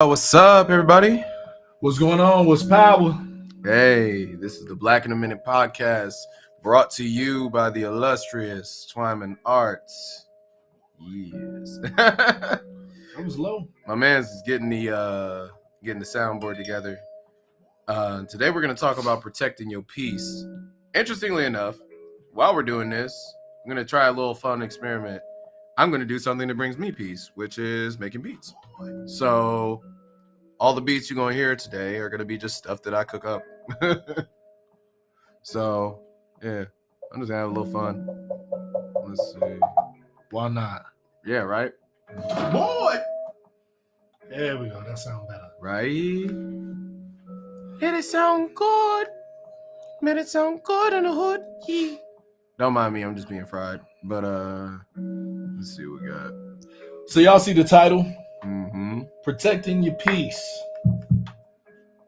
What's up, everybody? What's going on? What's power? Hey, this is the Black in a Minute podcast brought to you by the illustrious Twyman Arts. Yes. That was low. My man's getting the soundboard together. Today we're going to talk about protecting your peace. Interestingly enough, while we're doing this, I'm going to try a little fun experiment. I'm going to do something that brings me peace, which is making beats. So all the beats you're going to hear today are going to be just stuff that I cook up. So, yeah, I'm just going to have a little fun. Let's see. Why not? Yeah, right? Boy! There we go. That sounds better. Right? Did it sound good? Made it sound good in the hood? Yeah. Don't mind me, I'm just being fried. But, let's see what we got. So y'all see the title? Mm-hmm. Protecting Your Peace.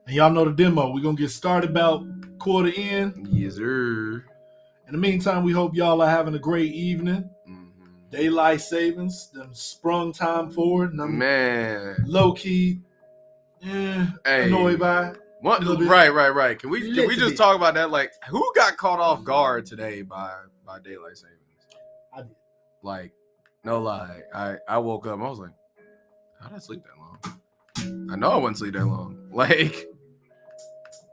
And y'all know the demo. We're going to get started about quarter in. Yes, sir. In the meantime, we hope y'all are having a great evening. Mm-hmm. Daylight savings. Them sprung time forward. Man. Low-key. Annoyed by it. What? Right. Can we just talk about that? Like, who got caught off guard today by daylight savings? I did. Like, no lie. I woke up and I was like, how did I sleep that long? I know I wouldn't sleep that long. Like,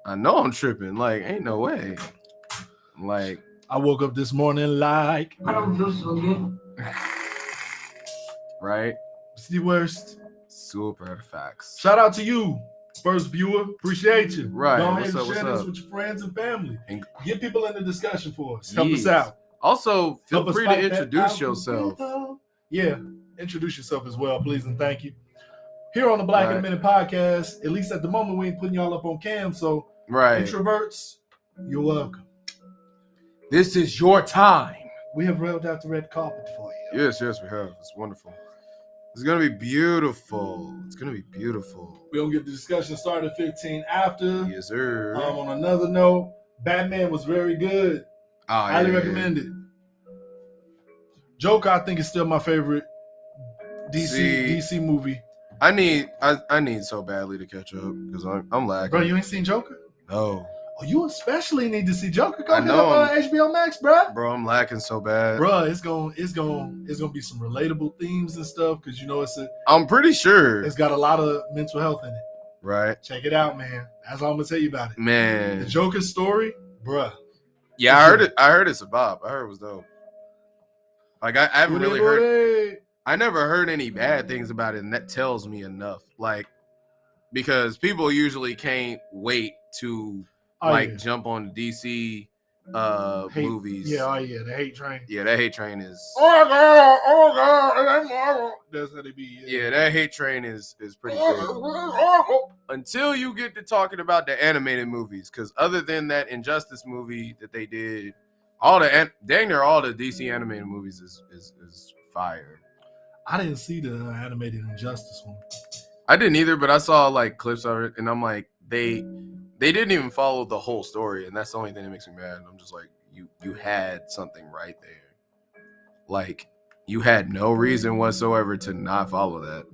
I know I'm tripping. Like, ain't no way. Like, I woke up this morning like I don't feel so good. Right? It's the worst. Super facts. Shout out to you, first viewer. Appreciate you. Right. Go ahead and What's share this up? with your friends and family. And get people in the discussion for us. Help Yes. us out. Also, feel Help us free to fight that introduce yourself. algorithm. Yeah, introduce yourself as well, please and thank you. Here on the Black in a Right. Minute podcast, at least at the moment, we ain't putting y'all up on cam, so Right. introverts, you're welcome. This is your time. We have rolled out the red carpet for you. Yes, we have. It's wonderful. It's going to be beautiful. We're going to get the discussion started 15 after. Yes, sir. On another note, Batman was very good. Highly recommend it. Joker, I think, is still my favorite DC movie. I need so badly to catch up because I'm lacking. Bro, you ain't seen Joker? No. Oh, you especially need to see Joker. Go I get know. up on HBO Max, bro. Bro, I'm lacking so bad. Bro, it's gonna be some relatable themes and stuff because you know I'm pretty sure. it's got a lot of mental health in it. Right. Check it out, man. That's all I'm gonna tell you about it. Man. The Joker story, bruh. Yeah, I heard it. I heard it's a bop. I heard it was dope. Like I haven't really heard. I never heard any bad things about it, and that tells me enough. Like, because people usually can't wait to jump on the DC movies. Yeah, the hate train. Yeah, that hate train is. Oh God, that's how they be. Yeah, that hate train is pretty crazy. Until you get to talking about the animated movies, because other than that Injustice movie that they did, dang near all the DC animated movies is fire. I didn't see the animated Injustice one. I didn't either, but I saw like clips of it, and I'm like, they didn't even follow the whole story, and that's the only thing that makes me mad. I'm just like, you had something right there. Like, you had no reason whatsoever to not follow that.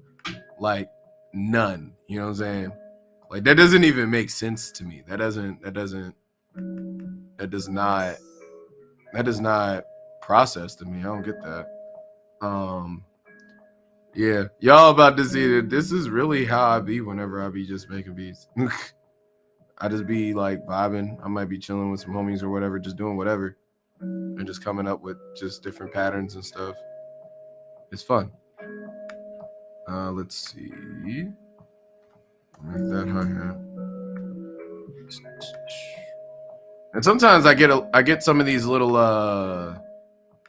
Like, none. You know what I'm saying? Like, that doesn't even make sense to me. That does not process to me. I don't get that. Yeah, y'all about to see that this is really how I be whenever I be just making beats. I just be like vibing. I might be chilling with some homies or whatever, just doing whatever, and just coming up with just different patterns and stuff. It's fun. Let's see. Make that hi-hat. And sometimes I get some of these little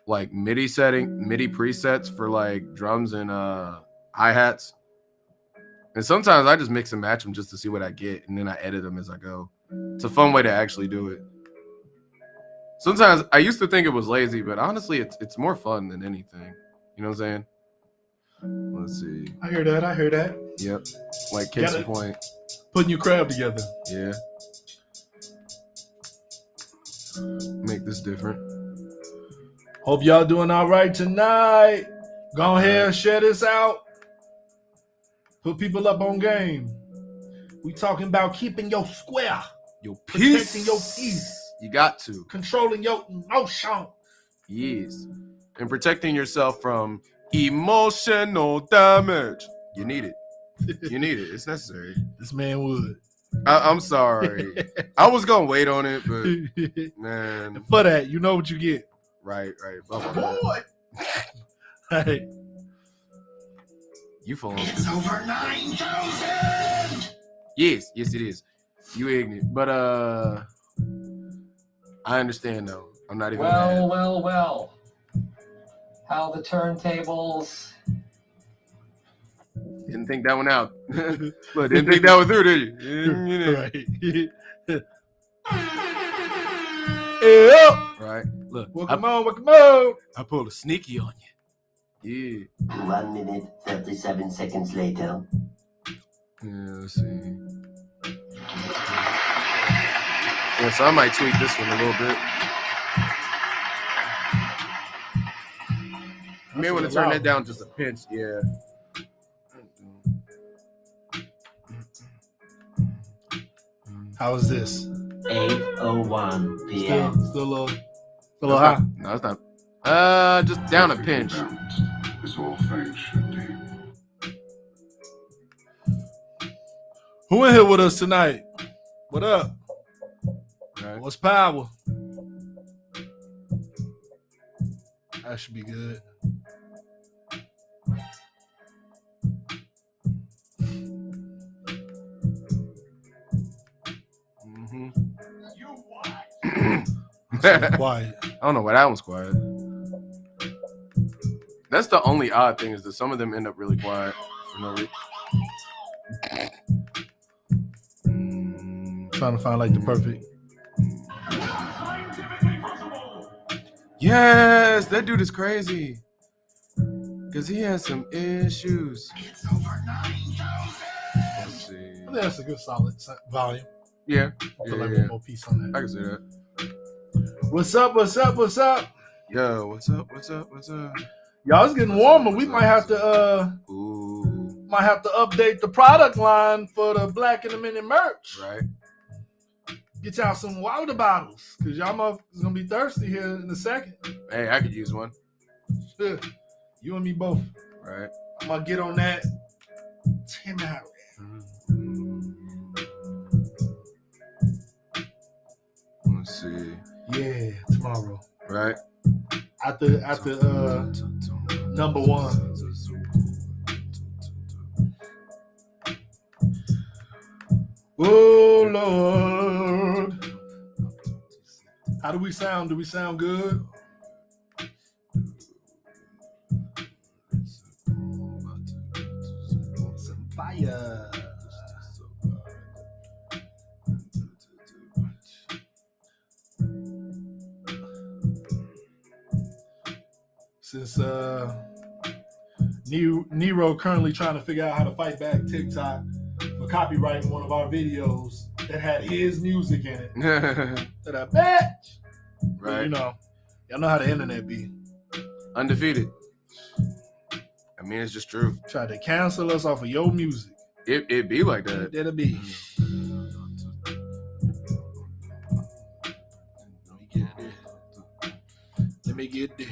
like MIDI presets for like drums and hi-hats. And sometimes I just mix and match them just to see what I get, and then I edit them as I go. It's a fun way to actually do it. Sometimes I used to think it was lazy, but honestly, it's more fun than anything. You know what I'm saying? Let's see. I hear that. Yep. Like case in point. Putting your crab together. Yeah. Make this different. Hope y'all doing all right tonight. Go ahead and share this out. Put people up on game. We talking about keeping your square. Your peace. Protecting your peace. You got to. Controlling your emotion. Yes. And protecting yourself from emotional damage. You need it. You need it. It's necessary. This man would. I'm sorry. I was going to wait on it, but man. For that, you know what you get. Right. Boy. Hey. You falling. It's over 9,000. Yes, it is. You ignorant. But I understand though. I'm not even mad. Well. How the turntables? Didn't think that one out. But didn't think that one through, did you? Right. Yeah. Right. Look. Welcome on. I pulled a sneaky on you. Yeah. 1 minute, 37 seconds later. Yeah, let's see. Yeah, so I might tweak this one a little bit. You may want to turn that down just a pinch, yeah. How is this? 8:01 p.m. Still a little high. No, it's not. Just down a pinch. As all things should be. Who in here with us tonight? What up? Right. What's power? That should be good. Mm-hmm. Quiet. I don't know why that one's quiet. That's the only odd thing is that some of them end up really quiet for no reason. Trying to find like the perfect. Yes, that dude is crazy. Because he has some issues. It's over 9,000. Let's see. I think that's a good solid volume. Yeah. I feel like one more piece on I that. can see that. What's up? Yo, what's up? Y'all, it's getting warmer. We might have to update the product line for the Black in a Minute merch. Right. Get y'all some water bottles, because y'all motherfuckers gonna be thirsty here in a second. Hey, I could use one. Sure. You and me both. Right. I'm gonna get on that tomorrow. Let's see. Yeah, tomorrow. Right. After number one. Oh Lord. How do we sound? Do we sound good? Some fire. Since NeRo currently trying to figure out how to fight back TikTok for copyrighting one of our videos that had his music in it. That I bet. Right. You know, y'all know how the internet be. Undefeated. I mean, it's just true. Tried to cancel us off of your music. It be like that. That'll be. Let me get there.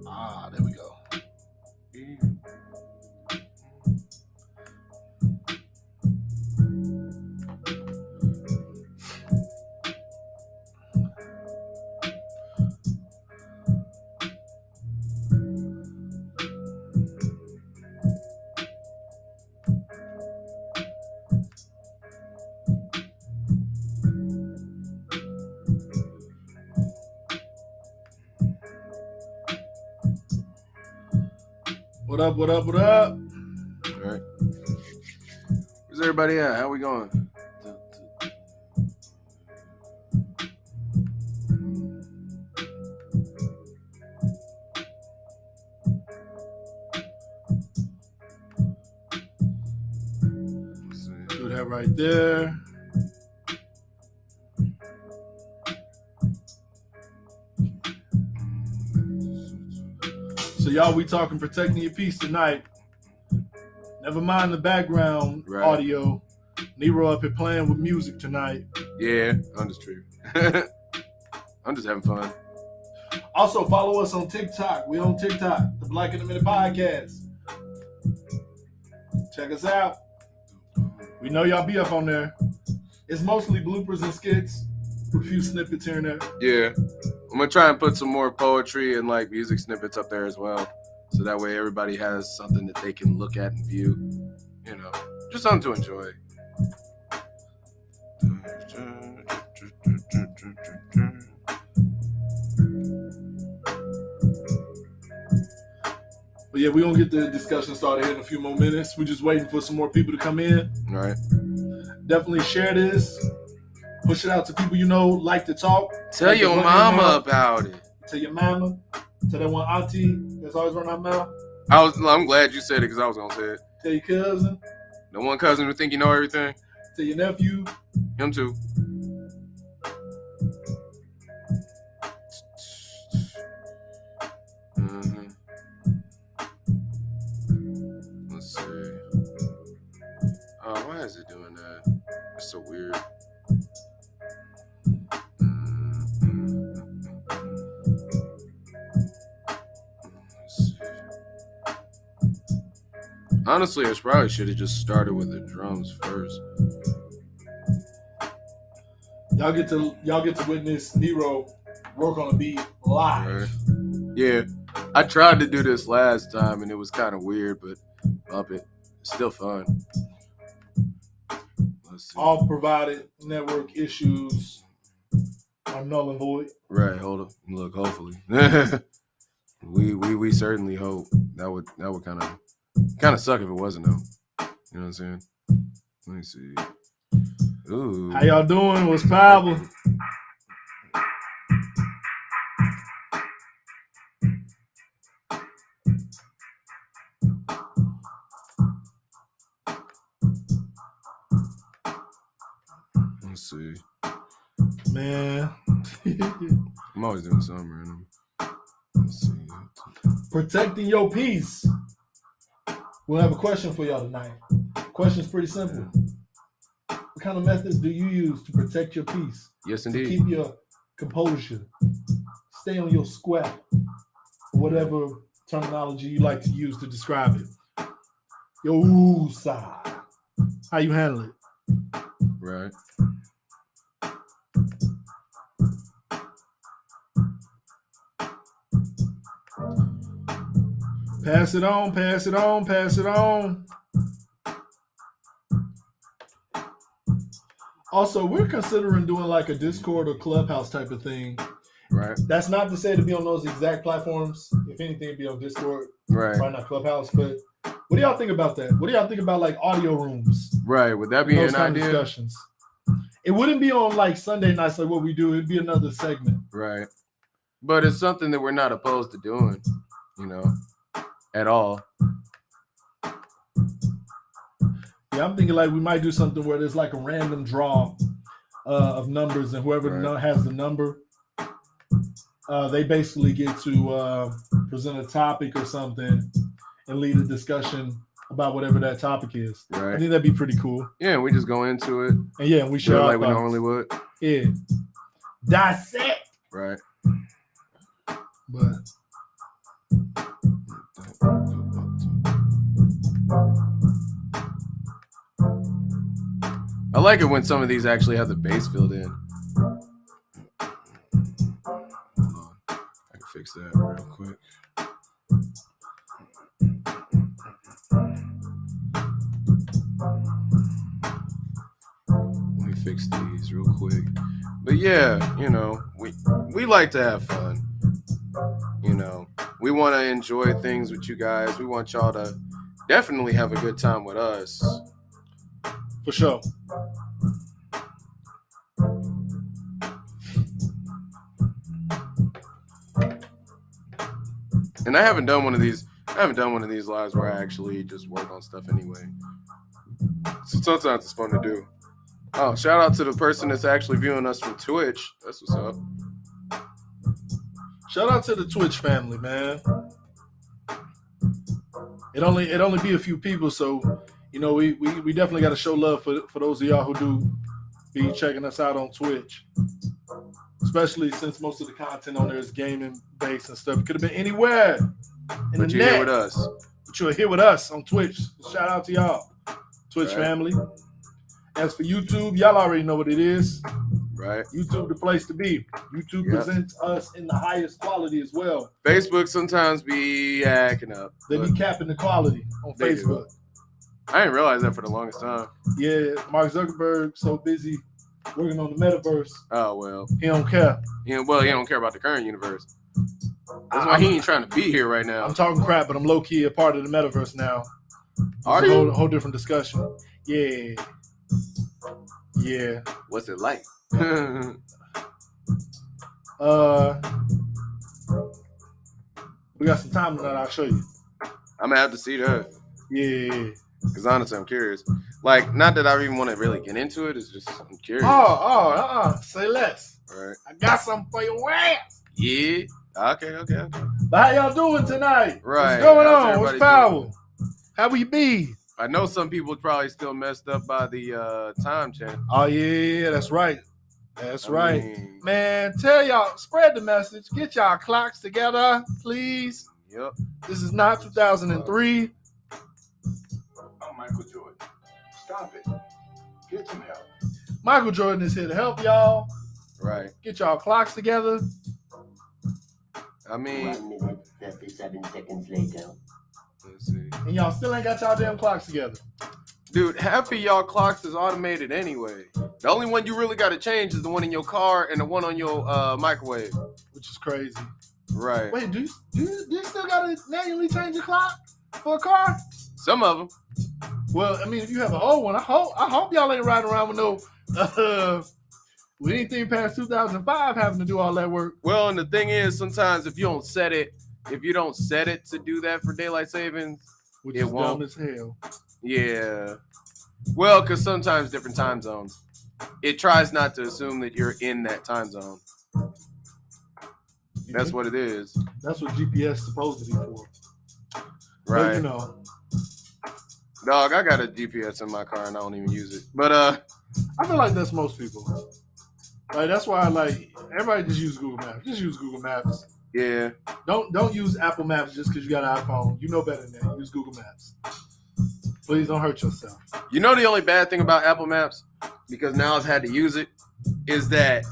Ah, there we go. What up? All right. Where's everybody at? How we going? Do that right there. So y'all, we talking protecting your peace tonight. Never mind the background audio. NeRo up here playing with music tonight. Yeah, I'm just tripping. I'm just having fun. Also, follow us on TikTok. We on TikTok, the Black in a Minute Podcast. Check us out. We know y'all be up on there. It's mostly bloopers and skits, with a few snippets here and there. Yeah, I'm gonna try and put some more poetry and like music snippets up there as well, so that way everybody has something that they can look at and view. You know, just something to enjoy. But yeah, we're going to get the discussion started here in a few more minutes. We're just waiting for some more people to come in. All right. Definitely share this. Push it out to people you know like to talk. Tell your mama about it. Tell your mama. Tell that one auntie that's always running our mouth. I'm glad you said it because I was going to say it. Tell your cousin. The one cousin who think you know everything. Tell your nephew. Him too. Let's see. Why is it doing that? It's so weird. Let's see. Honestly, I probably should have just started with the drums first. Y'all get to witness NeRo work on a beat live. Right. Yeah, I tried to do this last time and it was kind of weird, but up it. It's still fun. Let's see. All provided network issues are null and void. Right, hold up. Look, hopefully. we certainly hope. That would kind of suck if it wasn't though. You know what I'm saying? Let me see. Ooh. How y'all doing? What's poppin'? Let's see. Man. I'm always doing something random. Let's see. Protecting your peace. We'll have a question for y'all tonight. Question's pretty simple. What kind of methods do you use to protect your peace? Yes, To indeed. keep your composure. Stay on your square. Whatever terminology you like to use to describe it. Your woosah. How you handle it? Right. Pass it on, pass it on, pass it on. Also, we're considering doing like a Discord or Clubhouse type of thing. Right. That's not to say to be on those exact platforms. If anything, it'd be on Discord. Right. Probably not Clubhouse. But what do y'all think about that? What do y'all think about like audio rooms? Right. Would that be Those an kind of idea? discussions. It wouldn't be on like Sunday nights like what we do. It'd be another segment. Right. But it's something that we're not opposed to doing, you know, at all. Yeah, I'm thinking like we might do something where there's like a random draw of numbers, and whoever has the number, they basically get to present a topic or something and lead a discussion about whatever that topic is. Right. I think that'd be pretty cool. Yeah, we just go into it. And yeah, we share like our we thoughts. normally would. Yeah. Dissect. Right. But I like it when some of these actually have the bass filled in. Hold on. I can fix that real quick. Let me fix these real quick. But yeah, you know, we like to have fun. You know, we want to enjoy things with you guys. We want y'all to definitely have a good time with us. for sure. And I haven't done one of these lives where I actually just work on stuff anyway. So sometimes it's fun to do. Oh, shout out to the person that's actually viewing us from Twitch. That's what's up. Shout out to the Twitch family, man. It only be a few people, so you know we definitely got to show love for those of y'all who do be checking us out on Twitch, especially since most of the content on there is gaming based and stuff. It could have been anywhere in But the you're net, here with us. but you're here with us on Twitch. Shout out to y'all, Twitch Right. family. As for YouTube, y'all already know what it is. Right. YouTube, the place to be. YouTube Yep. presents us in the highest quality as well. Facebook sometimes be acting up. They but be capping the quality on They do. Facebook. I didn't realize that for the longest time. Yeah, Mark Zuckerberg so busy working on the metaverse, Oh well. he don't care. He don't care about the current universe. That's why he ain't trying to be here right now. I'm talking crap, but I'm low key a part of the metaverse now. Are It's a you? whole different discussion. Yeah. Yeah. What's it like? We got some time tonight. I'll show you. I'm gonna have to see that. Yeah. Because honestly, I'm curious. Like, not that I even want to really get into it. It's just I'm curious. Say less. Right. I got something for your ass. Yeah. Okay. But how y'all doing tonight? Right. What's going How's on? What's everybody power? doing? How we be? I know some people probably still messed up by the time change. Oh yeah, that's right. That's I right. mean, Man, tell y'all, spread the message. Get y'all clocks together, please. Yep. This is not 2003. I'm Michael Jordan. Stop it. Get some help. Michael Jordan is here to help y'all. Right. Get y'all clocks together. I mean, 1 minute, 37 seconds later. let's see. And y'all still ain't got y'all damn clocks together. Dude, half of y'all clocks is automated anyway. The only one you really got to change is the one in your car and the one on your microwave. Which is crazy. Right. Wait, do you still gotta manually change your clock for a car? Some of them. Well, I mean, if you have an old one, I hope y'all ain't riding around with no with anything past 2005 having to do all that work. Well, and the thing is, sometimes if you don't set it to do that for daylight savings, Which It is won't. dumb as hell. yeah. Well, because sometimes different time zones, it tries not to assume that you're in that time zone. That's what it is. That's what GPS is supposed to be for. But, Right. you know, Dog, I got a GPS in my car and I don't even use it. But I feel like that's most people. Like that's why like everybody just use Google Maps. Just use Google Maps. yeah. Don't use Apple Maps just because you got an iPhone. You know better than that. Use Google Maps. Please don't hurt yourself. You know the only bad thing about Apple Maps, because now I've had to use it, is that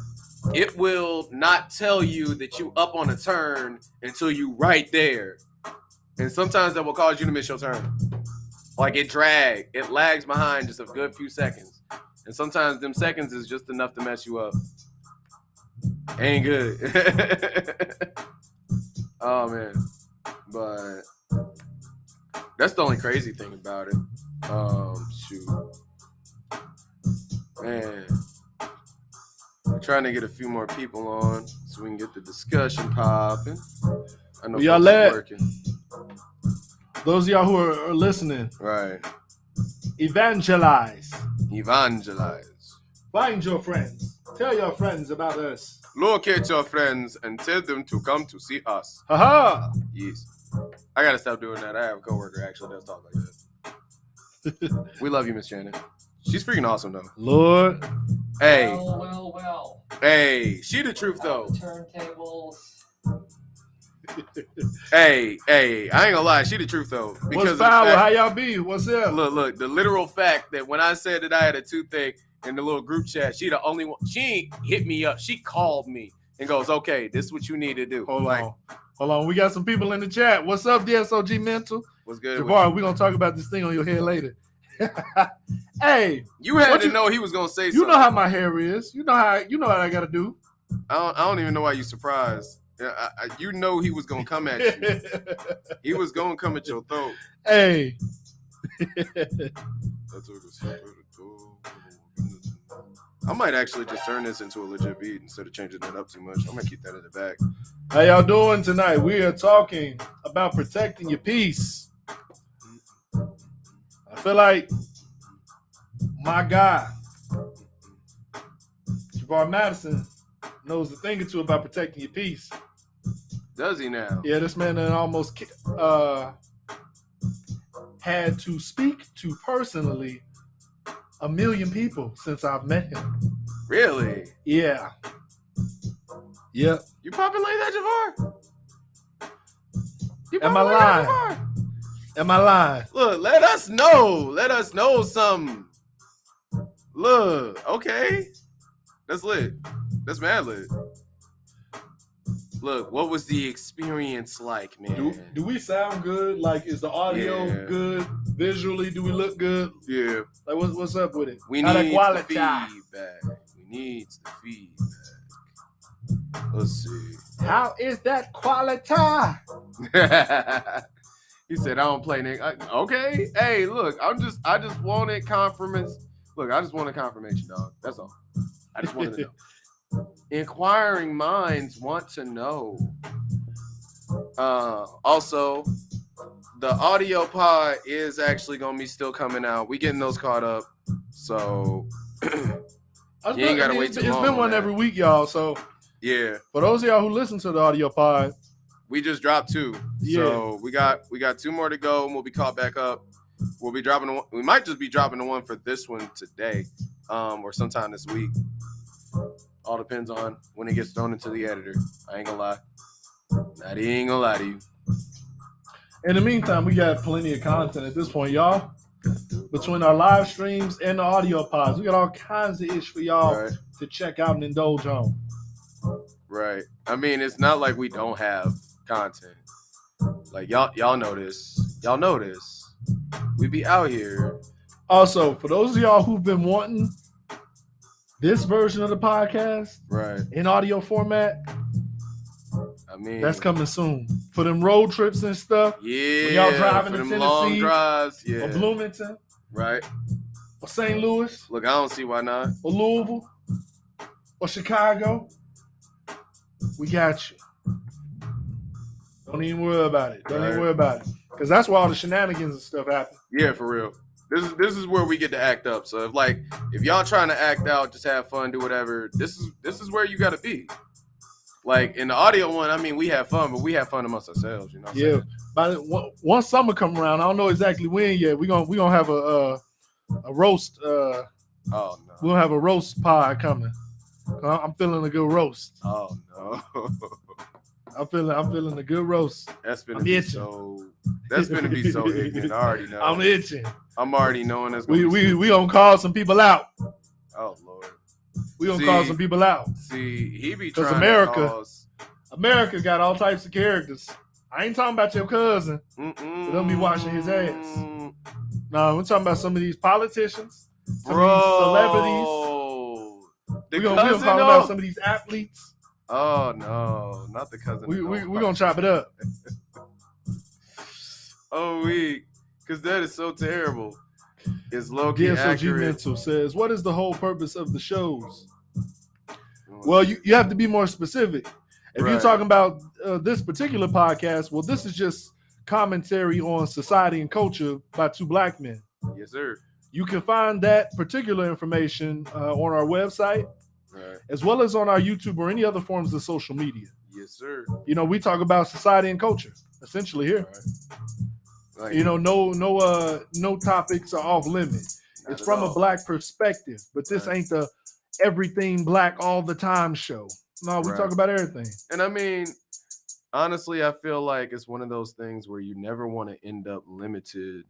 it will not tell you that you up on a turn until you right there. And sometimes that will cause you to miss your turn. Like it lags behind just a good few seconds. And sometimes them seconds is just enough to mess you up. Ain't good. Oh man. But that's the only crazy thing about it. Shoot. Man. I'm trying to get a few more people on so we can get the discussion popping. I know Y'all folks are let- working. Those of y'all who are listening, Right. evangelize. Evangelize. Find your friends. Tell your friends about us. Locate your friends and tell them to come to see us. Haha. Yes. I gotta stop doing that. I have a coworker actually that talk like that. We love you, Miss Shannon. She's freaking awesome though. Lord. Hey, Well. hey, she the truth How though. the turntables. Hey, I ain't gonna lie, she the truth though. What's of the power? fact- How y'all be? What's up? Look, the literal fact that when I said that I had a toothache in the little group chat, she the only one. She ain't hit me up. She called me and goes, "Okay, this is what you need to do." Hold Like, on. We got some people in the chat. What's up, DSOG Mental? what's good? with Jabbar, we're gonna talk about this thing on your head later. Hey, you had what to you- know he was gonna say you something. know how my hair is. You know what I gotta do. I don't even know why you surprised. Yeah, you know he was gonna come at you. He was gonna come at your throat. Hey. I might actually just turn this into a legit beat instead of changing it up too much. I'm gonna keep that in the back. How y'all doing tonight? We are talking about protecting your peace. I feel like my guy, Jabbar Madison, knows a thing or two about protecting your peace. Does he now? Yeah, this man done almost had to speak to personally 1 million people since I've met him. Really? Yeah. Yep. You popping like that, Javar? You Am I popping like that, lying? Javar? Am I lying? Look, let us know. Let us know something. Look, okay. That's lit. That's mad lit. Look, what was the experience like, man? Do we sound good? Like, is the audio Yeah. good? Visually, do we look good? Yeah. Like, what's up with it? We How need the quality? feedback. We need the feedback. Let's see. How is that quality? He said, I don't play nigga. Okay. Hey, look, I just wanted confirmation. Look, I just wanted confirmation, dog. That's all. I just wanted to know. Inquiring minds want to know. Also, the audio pod is actually gonna be still coming out. We getting those caught up. So you ain't gotta wait too long. It's been one every week, y'all. So yeah. for those of y'all who listen to the audio pod, We just dropped 2. Yeah. So we got 2 more to go and we'll be caught back up. We'll be dropping one. We might just be dropping the one for this one today, or sometime this week. All depends on when it gets thrown into the editor. I ain't gonna lie. Not even gonna lie to you. in the meantime, we got plenty of content at this point, y'all. Between our live streams and the audio pods, we got all kinds of ish for y'all Right. to check out and indulge on. Right. I mean, it's not like we don't have content. Like y'all know this. Y'all know this. We be out here. Also, for those of y'all who've been wanting this version of the podcast Right. in audio format, I mean, that's coming soon. For them road trips and stuff, Yeah. when y'all driving for to them long Tennessee drives. Yeah. or Bloomington Right. or St. Louis Look, I don't see why not. or Louisville or Chicago, we got you. Don't even worry about it. Don't even Right. worry about it. Because that's where all the shenanigans and stuff happen. Yeah, for real. This is where we get to act up. So if y'all trying to act out, just have fun, do whatever. This is where you gotta be. Like in the audio one, I mean, we have fun, but we have fun amongst ourselves. You know. What I'm Yeah. saying? By once summer come around, I don't know exactly when yet. We gonna have a roast. Oh no. We'll have a roast pod coming. I'm feeling a good roast. Oh no. I'm feeling a good roast. That's gonna I'm be itching. so. That's gonna be so ignorant. I already know. I'm itching. I'm already knowing that's gonna We be gonna call some people out. Oh Lord. We gonna See, call some people out. See, he be 'Cause trying America- to cause. America got all types of characters. I ain't talking about your cousin. Don't be washing his ass. No, we're talking about some of these politicians, some of these celebrities. The We gonna cousin, talk though? about some of these athletes. Oh no, not the cousin. We gonna chop it up. Oh, because that is so terrible. It's low key DSOG accurate. Mental says, "What is the whole purpose of the shows?" Well, you have to be more specific. If you're Right. talking about this particular podcast, well, this is just commentary on society and culture by 2 black men. Yes, sir. You can find that particular information on our website, Right. as well as on our YouTube or any other forms of social media. Yes, sir. You know, we talk about society and culture essentially here. Right. Like, You know, no topics are off limit. not It's at from a all. black perspective, but this Right. ain't the everything black all the time show. No, we Right. talk about everything. And I mean, honestly, I feel like it's one of those things where you never want to end up limited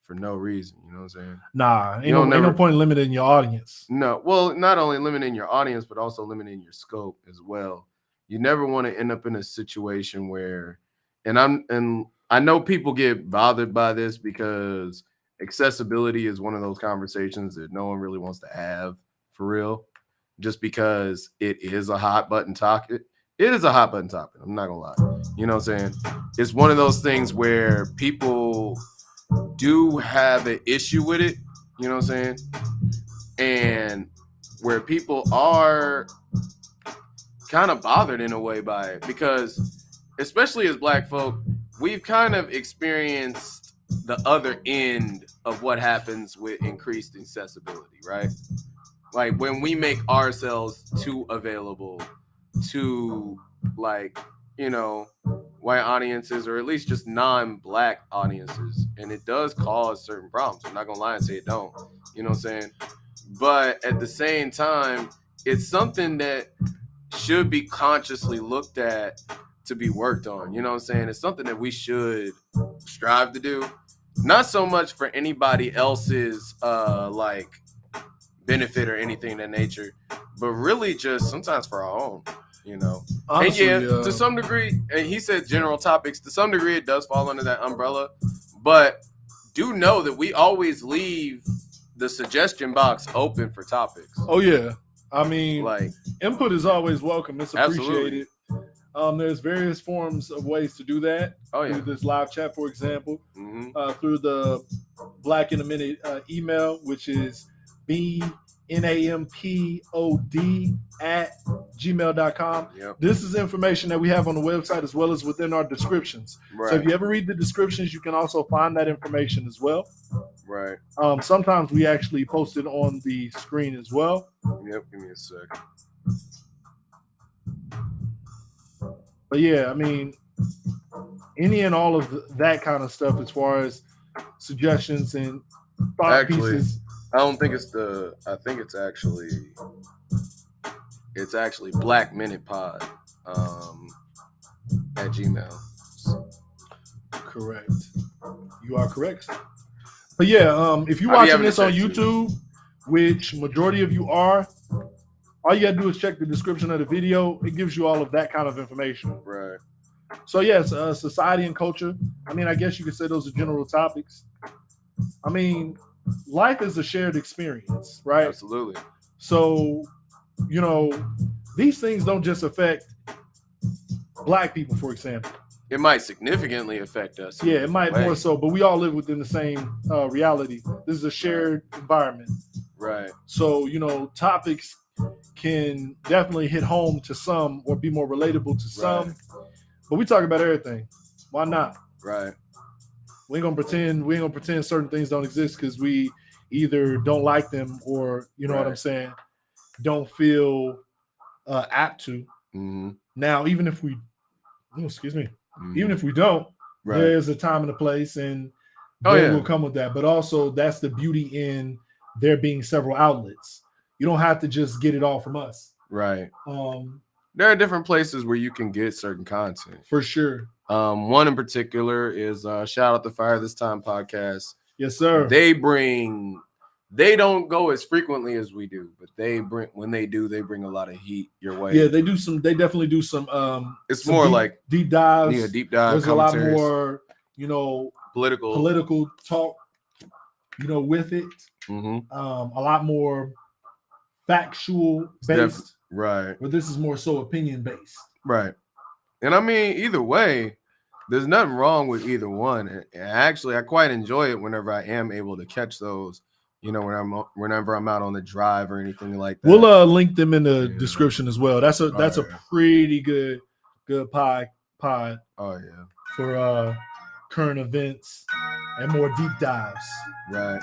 for no reason. You know what I'm saying? Nah, ain't You no, don't ain't no never- point limiting your audience. No, well, not only limiting your audience, but also limiting your scope as well. You never want to end up in a situation where, and I know people get bothered by this because accessibility is one of those conversations that no one really wants to have for real, just because it is a hot button topic. It is a hot button topic. I'm not gonna lie. You know what I'm saying? It's one of those things where people do have an issue with it. You know what I'm saying? And where people are kind of bothered in a way by it, because especially as black folk, we've kind of experienced the other end of what happens with increased accessibility, right? Like when we make ourselves too available to, like, you know, white audiences, or at least just non-black audiences, and it does cause certain problems. I'm not gonna lie and say it don't. You know what I'm saying? But at the same time, it's something that should be consciously looked at to be worked on. You know what I'm saying? It's something that we should strive to do. Not so much for anybody else's like benefit or anything of that nature, but really just sometimes for our own, you know. Honestly, and yeah, to some degree, and he said general topics, to some degree it does fall under that umbrella, but do know that we always leave the suggestion box open for topics. Oh yeah. I mean, Like, input is always welcome. It's appreciated. Absolutely. There's various forms of ways to do that. Oh yeah. Through this live chat, for example, Mm-hmm. through the Black in a Minute email, which is bnampod@gmail.com. Yep. This is information that we have on the website as well as within our descriptions. Right. So if you ever read the descriptions, you can also find that information as well. Right. Sometimes we actually post it on the screen as well. Yep. Give me a sec. But yeah, I mean, any and all of that kind of stuff as far as suggestions and thought Actually, pieces. I don't think it's I think it's actually Black Minute Pod at Gmail. Correct. You are correct. But yeah, if you're I'll be watching having this to on check, too. YouTube, which majority of you are, all you gotta do is check the description of the video. It gives you all of that kind of information. Right. So yes, society and culture. I mean, I guess you could say those are general topics. I mean, life is a shared experience, right? Absolutely. So, you know, these things don't just affect Black people, for example. It might significantly affect us. Yeah, it might Way. more so, but we all live within the same reality. This is a shared environment. Right. So, you know, topics can definitely hit home to some or be more relatable to some. Right. But we talk about everything. Why not? Right. We ain't gonna pretend certain things don't exist because we either don't like them or, you know what I'm Right. saying, don't feel apt to. Mm-hmm. Now, even if we Mm-hmm. even if we don't, Right. there's a time and a place, and Oh, they yeah. will come with that. But also, that's the beauty in there being several outlets. You don't have to just get it all from us. Right. There are different places where you can get certain content. For sure. One in particular is shout out to Fire This Time podcast. Yes, sir. They don't go as frequently as we do, but when they do, they bring a lot of heat your way. Yeah, they definitely do some It's some more like deep dives. yeah, deep dive. There's a lot commentaries, more, you know, political. talk, you know, with it. Mm-hmm. A lot more factual based, Right. but this is more so opinion based. Right. And I mean, either way, there's nothing wrong with either one. And actually, I quite enjoy it whenever I am able to catch those, you know, whenever I'm out on the drive or anything like that. We'll link them in the Yeah. description as well. That's a yeah. pretty good pod Oh yeah. for current events and more deep dives. Right.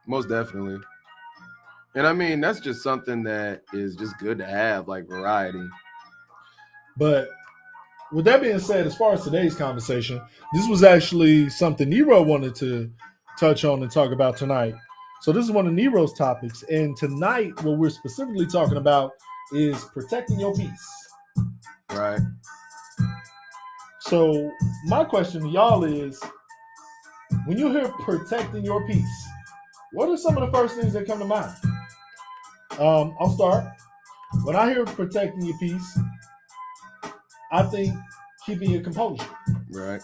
Most definitely. And I mean, that's just something that is just good to have, like variety. But with that being said, as far as today's conversation, this was actually something NeRo wanted to touch on and talk about tonight. So this is one of NeRo's topics. And tonight, what we're specifically talking about is protecting your peace. Right. So my question to y'all is, when you hear protecting your peace, what are some of the first things that come to mind? I'll start. When I hear protecting your peace, I think keeping your composure. Right.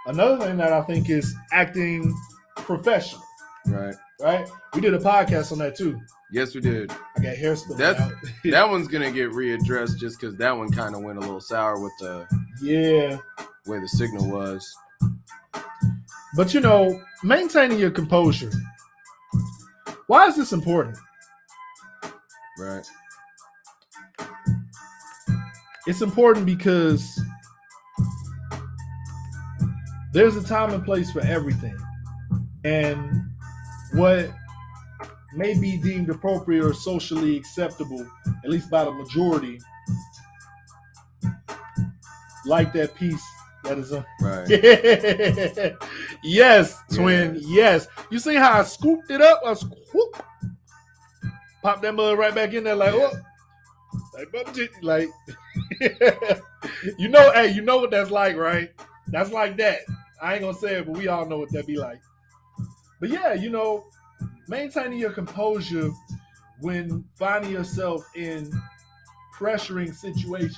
Another thing that I think is acting professional. Right. Right? We did a podcast on that too. Yes, we did. I got hair spilling That's out. that one's gonna get readdressed just because that one kind of went a little sour with the Yeah. way the signal was. But you know, maintaining your composure. Why is this important? Right. It's important because there's a time and place for everything. And what may be deemed appropriate or socially acceptable, at least by the majority, like that piece that is on. Right. Yes, twin. Yes. Yes. You see how I scooped it up? I swoop, pop that mud right back in there, like, Yeah. like, you know, hey, you know what that's like, right? That's like that. I ain't gonna say it, but we all know what that be like. But yeah, you know, maintaining your composure when finding yourself in pressuring situations.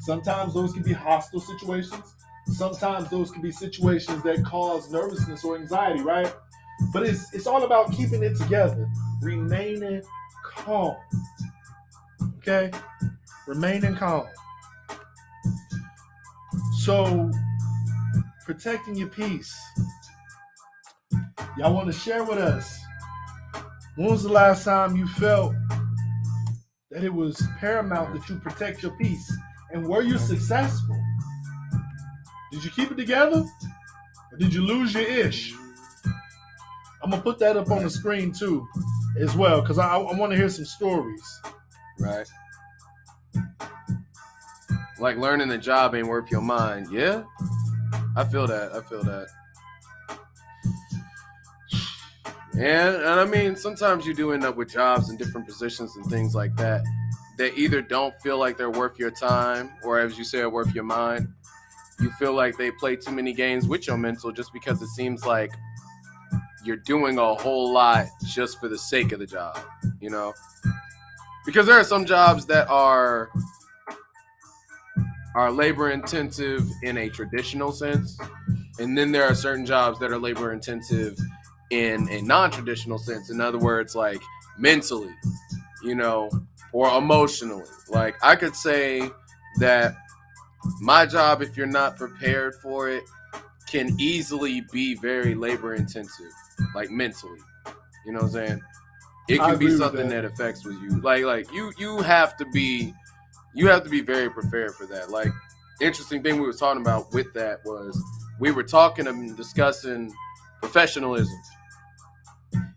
Sometimes those can be hostile situations. Sometimes those can be situations that cause nervousness or anxiety, right? But it's all about keeping it together, remaining calm. Okay? Remaining calm. So, protecting your peace. Y'all want to share with us, when was the last time you felt that it was paramount that you protect your peace? And were you successful? Did you keep it together? Or did you lose your ish? I'm going to put that up on the screen too, as well, because I want to hear some stories. Right. Like learning a job ain't worth your mind. Yeah. I feel that. And I mean, sometimes you do end up with jobs in different positions and things like that either don't feel like they're worth your time, or as you say, are worth your mind. You feel like they play too many games with your mental just because it seems like you're doing a whole lot just for the sake of the job, you know? Because there are some jobs that are labor intensive in a traditional sense, and then there are certain jobs that are labor intensive in a non-traditional sense. In other words, like mentally, you know, or emotionally. Like I could say that my job, if you're not prepared for it, can easily be very labor intensive, like mentally. You know what I'm saying? It I can agree be with something that affects with you. Like you have to be very prepared for that. Like, interesting thing we were talking about with that was we were talking and discussing professionalism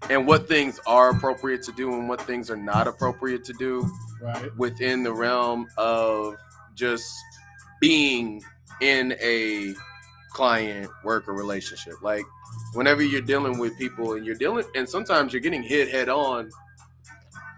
and what things are appropriate to do and what things are not appropriate to do, right, within the realm of just being in a client worker relationship. Like whenever you're dealing with people and sometimes you're getting hit head on.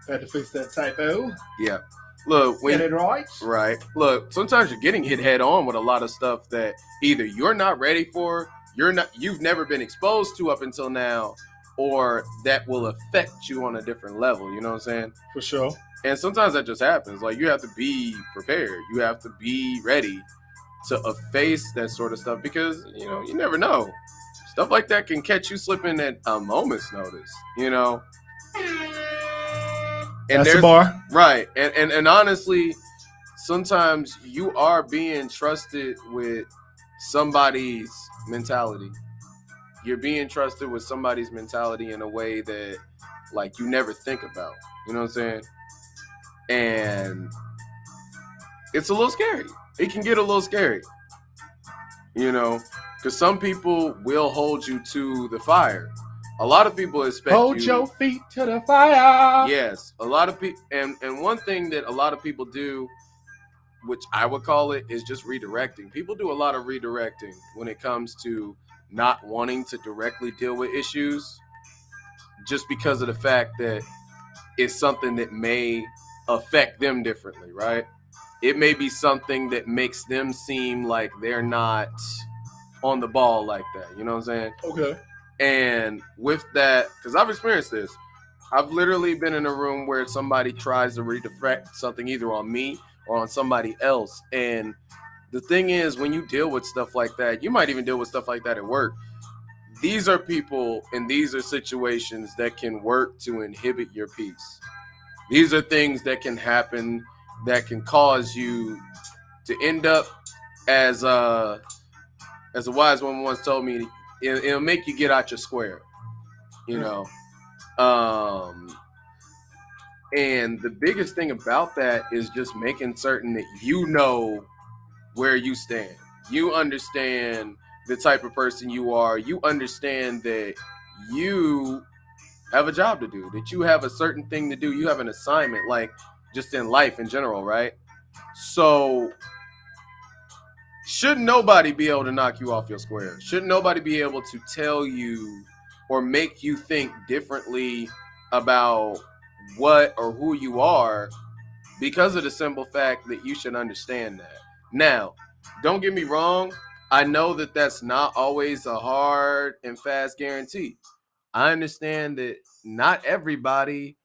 Had to fix that typo. Yeah. Look, Get it right. Right. Look, sometimes you're getting hit head on with a lot of stuff that either you're not ready for, you've never been exposed to up until now, or that will affect you on a different level. You know what I'm saying? For sure. And sometimes that just happens. Like you have to be prepared. You have to be ready to face that sort of stuff because, you know, you never know. Stuff like that can catch you slipping at a moment's notice, you know? And that's the bar. Right. And honestly, sometimes you are being trusted with somebody's mentality. You're being trusted with somebody's mentality in a way that, like, you never think about. You know what I'm saying? And it's a little scary. It can get a little scary. You know? Because some people will hold you to the fire. A lot of people expect Hold your feet to the fire. Yes. A lot of people. And one thing that a lot of people do, which I would call it, is just redirecting. People do a lot of redirecting when it comes to not wanting to directly deal with issues just because of the fact that it's something that may affect them differently, right? It may be something that makes them seem like they're not on the ball like that. You know what I'm saying? Okay. And with that, because I've experienced this, I've literally been in a room where somebody tries to redirect something either on me or on somebody else. And the thing is, when you deal with stuff like that, you might even deal with stuff like that at work. These are people and these are situations that can work to inhibit your peace. These are things that can happen that can cause you to end up as a wise woman once told me, it'll make you get out your square, you know. And the biggest thing about that is just making certain that you know where you stand. You understand the type of person you are. You understand that you have a job to do, that you have a certain thing to do. You have an assignment, like just in life in general, right? So shouldn't nobody be able to knock you off your square? Shouldn't nobody be able to tell you or make you think differently about what or who you are because of the simple fact that you should understand that? Now, don't get me wrong. I know that that's not always a hard and fast guarantee. I understand that not everybody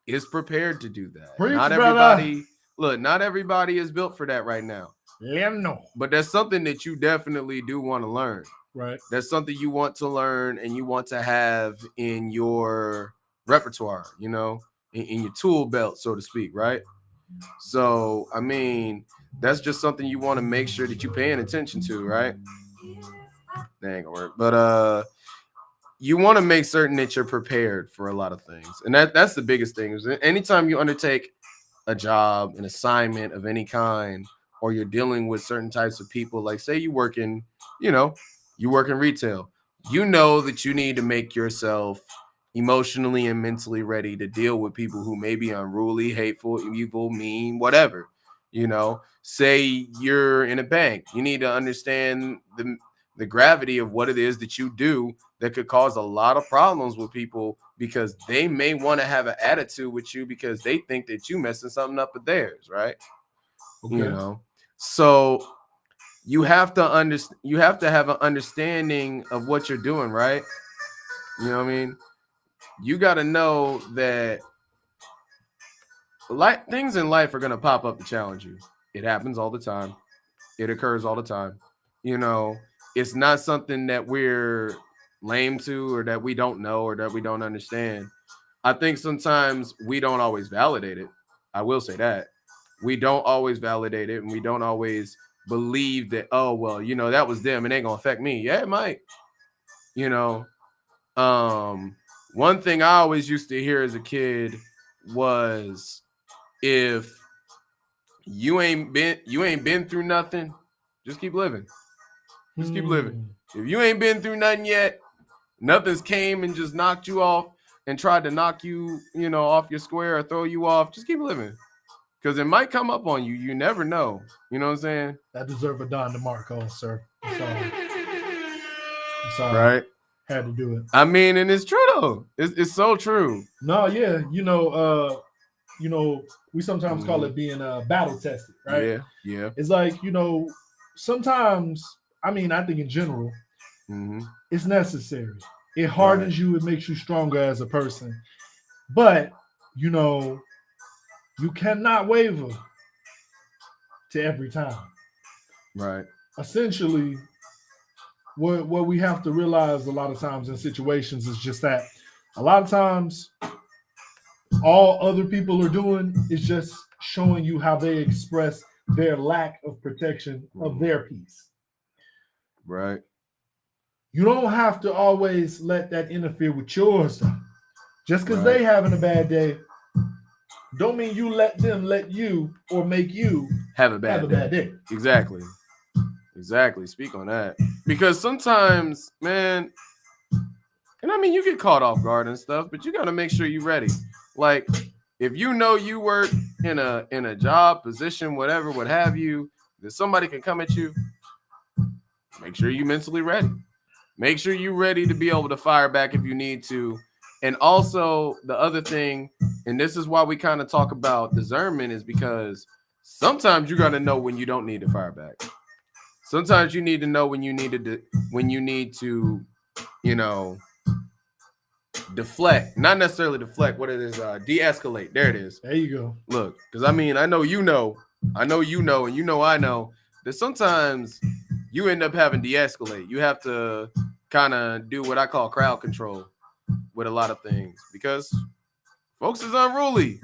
is prepared to do that. Preach, not everybody, look, not everybody is built for that right now. Let them know. But that's something that you definitely do want to learn. Right. That's something you want to learn and you want to have in your repertoire, you know, in your tool belt, so to speak, right? So, I mean, that's just something you want to make sure that you're paying attention to, right? That ain't gonna work. But you want to make certain that you're prepared for a lot of things. And that's the biggest thing. Is anytime you undertake a job, an assignment of any kind, or you're dealing with certain types of people, like say you work in retail, you know that you need to make yourself emotionally and mentally ready to deal with people who may be unruly, hateful, evil, mean, whatever. You know, say you're in a bank, you need to understand the gravity of what it is that you do that could cause a lot of problems with people because they may want to have an attitude with you because they think that you messing something up with theirs, right? Okay. You know, so you have to have an understanding of what you're doing, right? You know what I mean? You got to know that things in life are going to pop up to challenge you. It happens all the time. It occurs all the time. You know, it's not something that we're lame to or that we don't know or that we don't understand. I think sometimes we don't always validate it. I will say that. We don't always validate it and we don't always believe that, oh, well, you know, that was them. It ain't going to affect me. Yeah, it might. You know, one thing I always used to hear as a kid was if you ain't been through nothing, just keep living. Just keep living. If you ain't been through nothing yet, nothing's came and just knocked you off and tried to knock you, you know, off your square or throw you off, just keep living. Because it might come up on you. You never know. You know what I'm saying? That deserve a Don DeMarco, sir. I'm sorry. Right? Had to do it. I mean, and it's true though. It's so true. No, yeah. You know, we sometimes call it being battle tested, right? Yeah, yeah. It's like, you know, sometimes, I mean, I think in general, it's necessary. It hardens you, it makes you stronger as a person. But, you know, you cannot waver to every time. Right. Essentially, what we have to realize a lot of times in situations is just that a lot of times all other people are doing is just showing you how they express their lack of protection of their peace. Right. You don't have to always let that interfere with yours. Just because they having a bad day, don't mean you let them let you or make you have a bad day. Exactly. Speak on that. Because sometimes, man, and I mean, you get caught off guard and stuff, but you got to make sure you're ready. Like, if you know you work in a job, position, whatever, what have you, that somebody can come at you, make sure you're mentally ready. Make sure you're ready to be able to fire back if you need to. And also, the other thing, and this is why we kind of talk about discernment, is because sometimes you got to know when you don't need to fire back. Sometimes you need to know when you need to, you know, deflect. Not necessarily deflect. What it is, de-escalate. There it is. There you go. Look, because I mean, I know you know, and you know I know that sometimes you end up having de-escalate. You have to kind of do what I call crowd control with a lot of things because folks is unruly.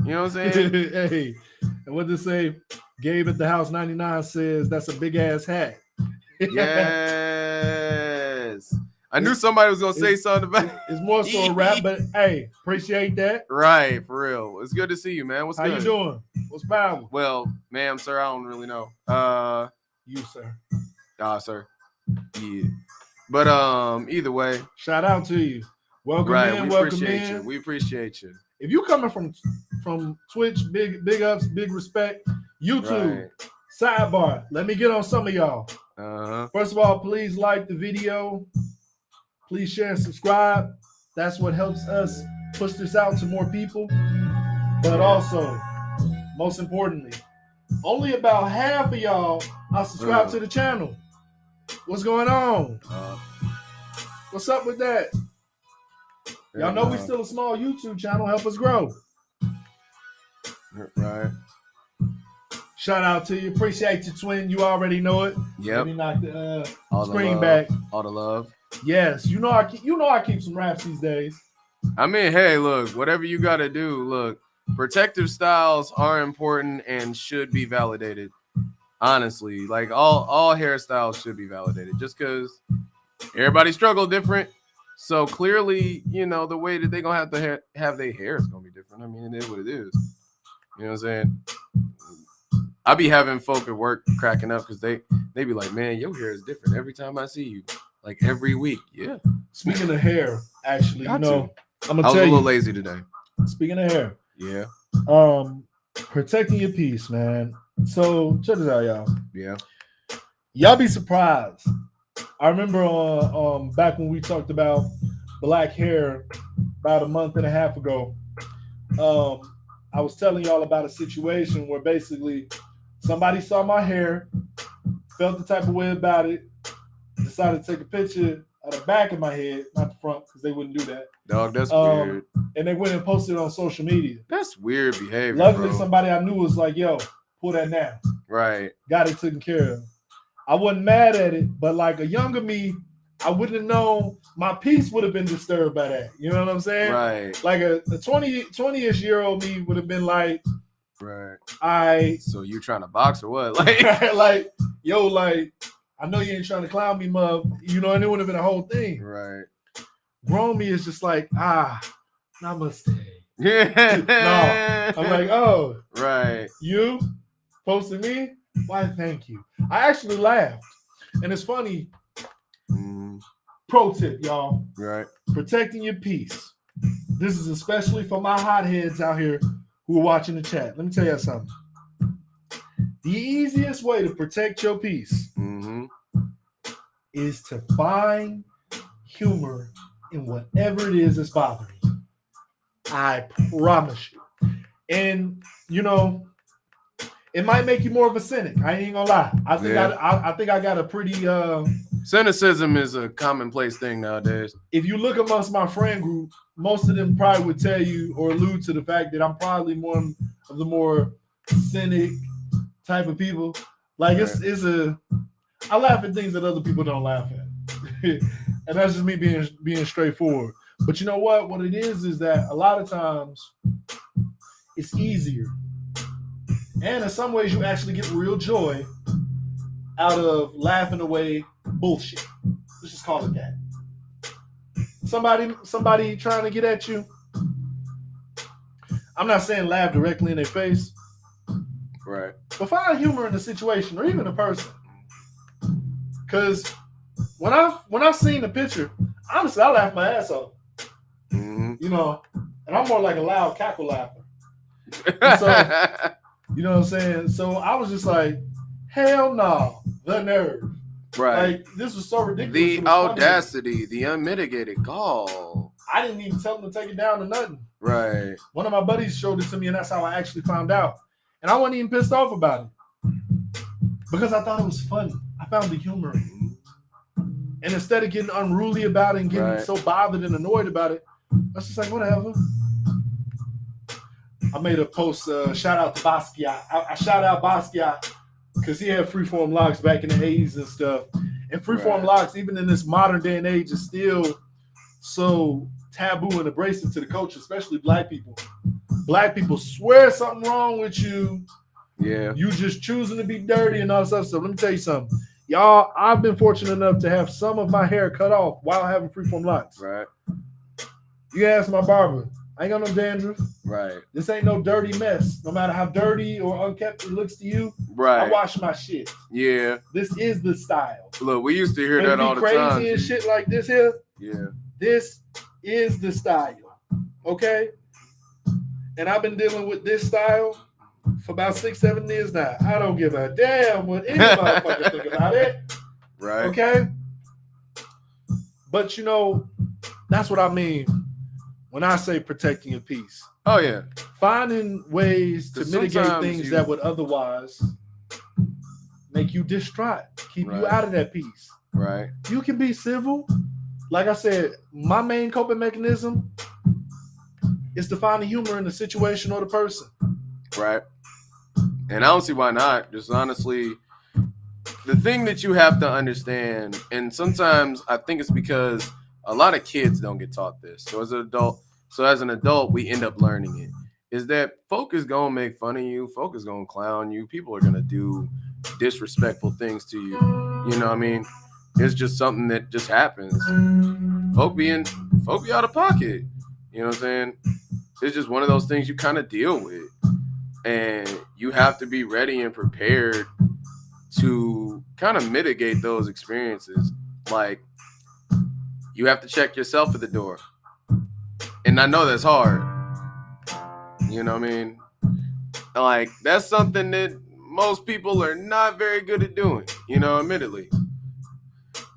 You know what I'm saying? Hey, and what they say? Gabe at the House 99 says that's a big ass hat. Yes. I knew somebody was gonna say something about it. It's more so a rap, but hey, appreciate that. Right, for real. It's good to see you, man. How you doing? What's power? Well, ma'am, sir, I don't really know. You, sir. Sir. Yeah. But either way. Shout out to you. Welcome in. We appreciate you. We appreciate you. If you coming from Twitch, big ups, big respect. YouTube, Sidebar. Let me get on some of y'all. Uh-huh. First of all, please like the video. Please share and subscribe. That's what helps us push this out to more people. But also, most importantly, only about half of y'all are subscribed to the channel. What's going on? What's up with that? Y'all know we still a small YouTube channel. Help us grow. Right. Shout out to you. Appreciate you, twin. You already know it. Yep. Let me knock the All the screen love, back. All the love. Yes, you know I keep some raps these days. I mean, hey, look, whatever you got to do, look, protective styles are important and should be validated. Honestly, like all hairstyles should be validated just because everybody struggle different. So clearly, you know, the way that they're going to have their hair is going to be different. I mean, it is what it is. You know what I'm saying? I be having folk at work cracking up because they be like, man, your hair is different every time I see you. Like every week. Yeah. Speaking of hair, actually, Got you know, I'm I gonna was tell a you. little lazy today. Speaking of hair, Yeah. protecting your peace, man. So check this out, y'all. Yeah. Y'all be surprised. I remember back when we talked about black hair about a month and a half ago. I was telling y'all about a situation where basically somebody saw my hair, felt the type of way about it, decided to take a picture of the back of my head, not the front, because they wouldn't do that. Dog, that's weird. And they went and posted it on social media. That's weird behavior. Luckily, bro. somebody I knew was like, yo, pull that now. Right. Got it taken care of. I wasn't mad at it, but like a younger me, I wouldn't have known. My peace would have been disturbed by that. You know what I'm saying? Right. Like a 20-ish year old me would have been like, right. So you trying to box or what? Like, yo, like, I know you ain't trying to clown me, mug. You know, and it would have been a whole thing. Right. Grown me is just like, namaste. Yeah. No. I'm like, oh. Right. You posted me? Why, thank you. I actually laughed. And it's funny. Pro tip, y'all. Right. Protecting your peace. This is especially for my hotheads out here who are watching the chat. Let me tell you something. The easiest way to protect your peace is to find humor in whatever it is that's bothering you. I promise you. And, you know, it might make you more of a cynic. I ain't gonna lie. I think I got a pretty cynicism is a commonplace thing nowadays. If you look amongst my friend group, most of them probably would tell you or allude to the fact that I'm probably one of the more cynic type of people. Like I laugh at things that other people don't laugh at. And that's just me being straightforward. But you know what? What it is that a lot of times it's easier. And in some ways, you actually get real joy out of laughing away bullshit. Let's just call it that. Somebody trying to get at you. I'm not saying laugh directly in their face. Right. But find humor in the situation or even a person. Because when I seen the picture, honestly, I laughed my ass off. You know, and I'm more like a loud cackle laugher. So, you know what I'm saying? So I was just like, hell no, the nerve. Right. Like, this was so ridiculous. The audacity, the unmitigated gall. I didn't even tell them to take it down or nothing. Right. One of my buddies showed it to me, and that's how I actually found out. And I wasn't even pissed off about it. Because I thought it was funny. I found the humor in it. And instead of getting unruly about it and getting so bothered and annoyed about it, I was just like, whatever. I made a post, shout out to Basquiat. I shout out Basquiat because he had freeform locks back in the 80s and stuff. And freeform locks, even in this modern day and age, is still so taboo and abrasive to the culture, especially black people. Black people swear something wrong with you. Yeah. You just choosing to be dirty and all this other stuff. Let me tell you something. Y'all, I've been fortunate enough to have some of my hair cut off while having freeform locks. Right. You can ask my barber. I ain't got no dandruff. Right. This ain't no dirty mess. No matter how dirty or unkept it looks to you, right. I wash my shit. Yeah. This is the style. Look, we used to hear that all the time. Crazy and shit like this here. Yeah. This is the style. Okay? And I've been dealing with this style for about 6-7 years now. I don't give a damn what any motherfucker think about it. Right. Okay? But you know, that's what I mean when I say protecting your peace. Oh yeah. Finding ways to 'Cause mitigate sometimes things you- that would otherwise make you distraught, keep you Right. out of that peace. Right. You can be civil. Like I said, my main coping mechanism is to find the humor in the situation or the person. Right. And I don't see why not. Just honestly, the thing that you have to understand, and sometimes I think it's because a lot of kids don't get taught this. So as an adult, we end up learning it. Is that folk is gonna make fun of you, folk is gonna clown you, people are gonna do disrespectful things to you. You know what I mean? It's just something that just happens. Folk be out of pocket. You know what I'm saying? It's just one of those things you kind of deal with. And you have to be ready and prepared to kind of mitigate those experiences. Like, you have to check yourself at the door. And I know that's hard. You know what I mean? Like, that's something that most people are not very good at doing, you know, admittedly.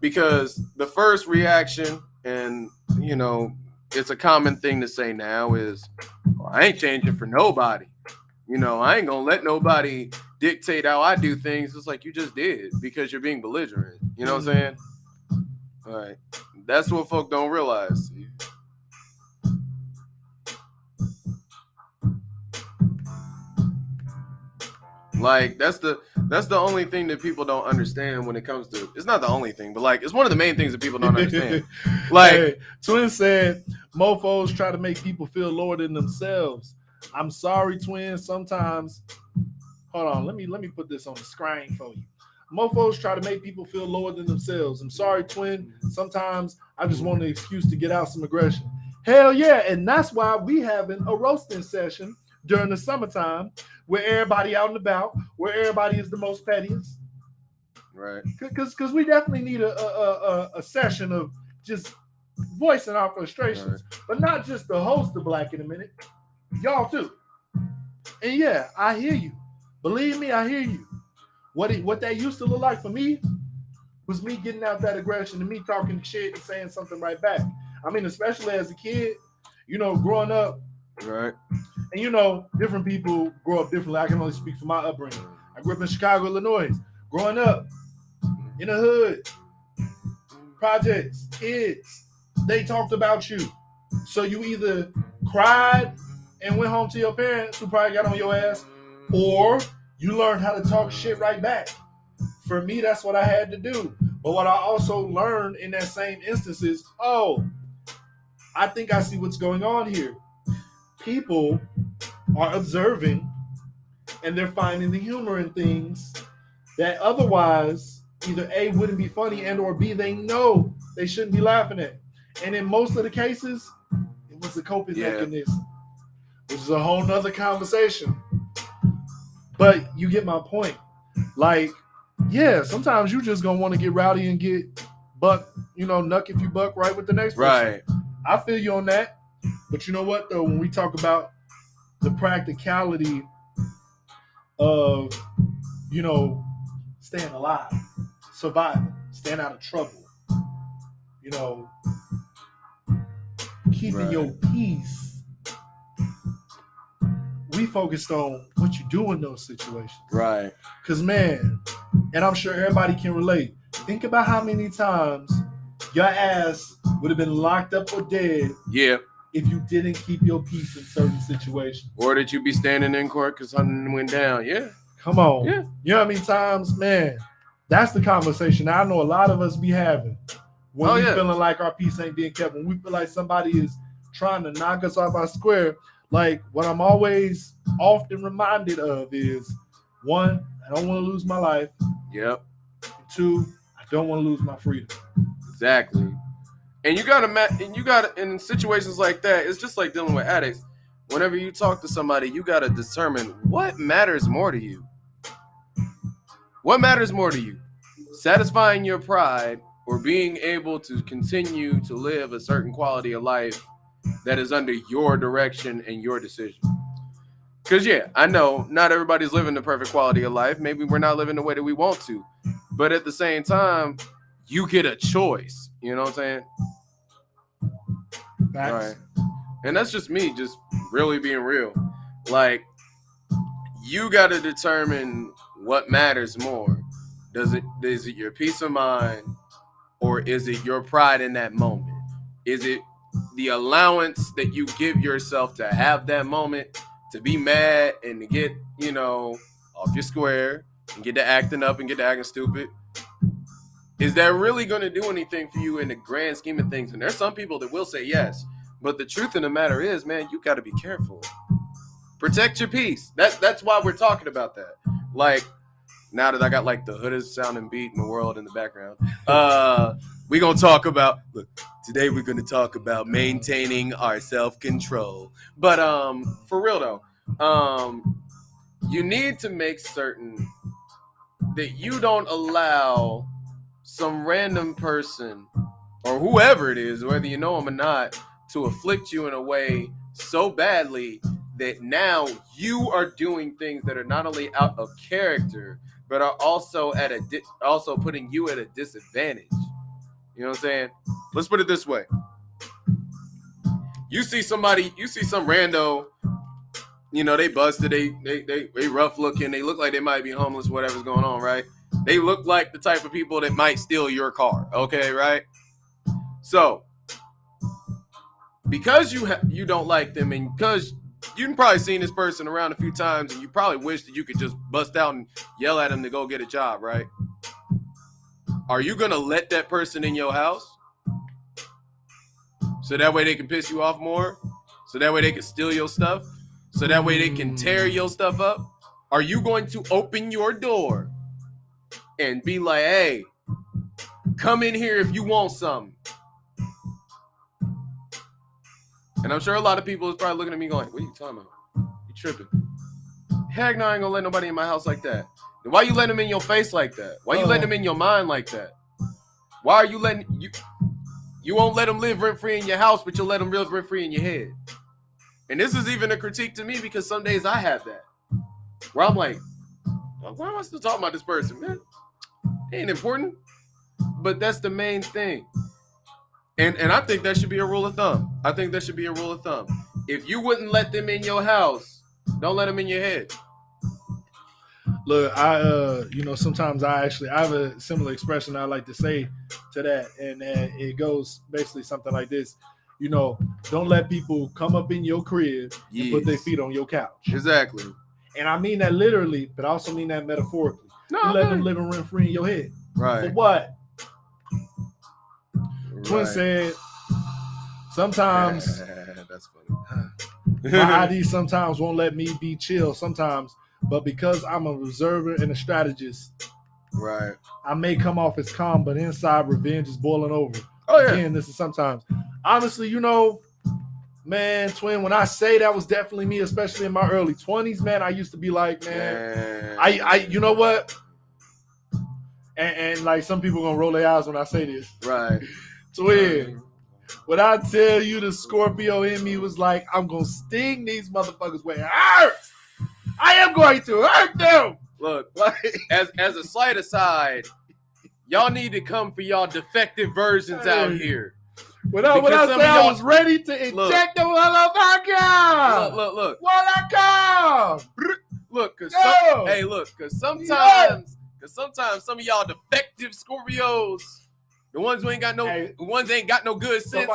Because the first reaction, and, you know, it's a common thing to say now is, well, I ain't changing for nobody. You know, I ain't gonna let nobody dictate how I do things. It's like you just did because you're being belligerent. You know what I'm saying? All right. That's what folk don't realize. Like, that's the only thing that people don't understand when it comes to, it's not the only thing, but like, it's one of the main things that people don't understand. Like, hey, Twin said, mofos try to make people feel lower than themselves. I'm sorry, Twin. Sometimes, hold on, let me put this on the screen for you. Mofos try to make people feel lower than themselves. I'm sorry, Twin. Sometimes I just want an excuse to get out some aggression. Hell yeah, and that's why we having a roasting session during the summertime where everybody out and about, where everybody is the most pettiest. right. Because we definitely need a session of just voicing our frustrations, but not just the host of Black in a Minute, y'all too. And yeah, I hear you. Believe me, I hear you. What that used to look like for me was me getting out that aggression and me talking shit and saying something right back. I mean, especially as a kid, you know, growing up, Right. and you know, different people grow up differently. I can only speak for my upbringing. I grew up in Chicago, Illinois. Growing up in the hood, projects, kids, they talked about you. So you either cried and went home to your parents who probably got on your ass, or you learned how to talk shit right back. For me, that's what I had to do. But what I also learned in that same instance is, oh, I think I see what's going on here. People are observing and they're finding the humor in things that otherwise either A, wouldn't be funny, and or B, they know they shouldn't be laughing at. And in most of the cases, it was a coping mechanism, which is a whole nother conversation. But you get my point. Like, yeah, sometimes you just gonna want to get rowdy and get buck, you know, nuck if you buck right with the next person. Right. I feel you on that. But you know what, though, when we talk about the practicality of, you know, staying alive, surviving, staying out of trouble, you know, keeping your peace, we focused on what you do in those situations. Right. Because, man, and I'm sure everybody can relate, think about how many times your ass would have been locked up or dead if you didn't keep your peace in certain situations. Or that you be standing in court because something went down. Yeah. Come on. Yeah. You know how many times, man, that's the conversation I know a lot of us be having when we feeling like our peace ain't being kept, when we feel like somebody is trying to knock us off our square. Like, what I'm always often reminded of is, one, I don't want to lose my life. Yep. Two, I don't want to lose my freedom. Exactly. And you gotta, in situations like that, it's just like dealing with addicts. Whenever you talk to somebody, you gotta determine what matters more to you. What matters more to you? Satisfying your pride or being able to continue to live a certain quality of life that is under your direction and your decision? Because, yeah, I know not everybody's living the perfect quality of life. Maybe we're not living the way that we want to. But at the same time, you get a choice. You know what I'm saying? Facts. Right. And that's just me, just really being real. Like, you got to determine what matters more. Is it your peace of mind, or is it your pride in that moment? Is it the allowance that you give yourself to have that moment, to be mad and to get, off your square and get to acting up and get to acting stupid? Is that really going to do anything for you in the grand scheme of things? And there's some people that will say yes, but the truth of the matter is, man, you got to be careful. Protect your peace. That's why we're talking about that. Like, now that I got like the hoodest sounding beat in the world in the background, we're going to talk about, today we're going to talk about maintaining our self-control. But for real though, you need to make certain that you don't allow some random person or whoever it is, whether you know them or not, to afflict you in a way so badly that now you are doing things that are not only out of character, but are also also putting you at a disadvantage. You know what I'm saying? Let's put it this way. You see some rando, they busted, they rough looking, they look like they might be homeless, whatever's going on, right? They look like the type of people that might steal your car, okay, right? So, because you don't like them, and because you've probably seen this person around a few times, and you probably wish that you could just bust out and yell at them to go get a job, right? Are you going to let that person in your house? So that way they can piss you off more? So that way they can steal your stuff? So that way they can tear your stuff up? Are you going to open your door and be like, hey, come in here if you want something? And I'm sure a lot of people is probably looking at me going, what are you talking about? You tripping. Heck no, I ain't gonna let nobody in my house like that. Then why you letting them in your face like that? Why you letting them in your mind like that? Why are you letting you won't let them live rent-free in your house, but you'll let them live rent-free in your head? And this is even a critique to me, because some days I have that. Where I'm like, why am I still talking about this person, man? It ain't important. But that's the main thing. And I think that should be a rule of thumb. I think that should be a rule of thumb. If you wouldn't let them in your house, don't let them in your head. Look, sometimes I have a similar expression I like to say to that, and it goes basically something like this. Don't let people come up in your crib and put their feet on your couch. Exactly. And I mean that literally, but I also mean that metaphorically. No, you let them live and rent free in your head. Right. For what? Right. Twin said, sometimes that's funny. my ID sometimes won't let me be chill sometimes, but because I'm a reserver and a strategist, right, I may come off as calm, but inside revenge is boiling over. Oh yeah. Again, this is sometimes. Honestly, man, Twin, when I say that was definitely me, especially in my early 20s, man, I used to be like, man. I you know what? And like some people gonna roll their eyes when I say this. Right. Twin, when I tell you the Scorpio in me was like, I'm gonna sting these motherfuckers with I am going to hurt them. Look, as a slight aside, y'all need to come for y'all defective versions out here. When I say I was ready to inject them, motherfucker. Look. Look, cause sometimes some of y'all defective Scorpios, the ones who ain't got no good sense,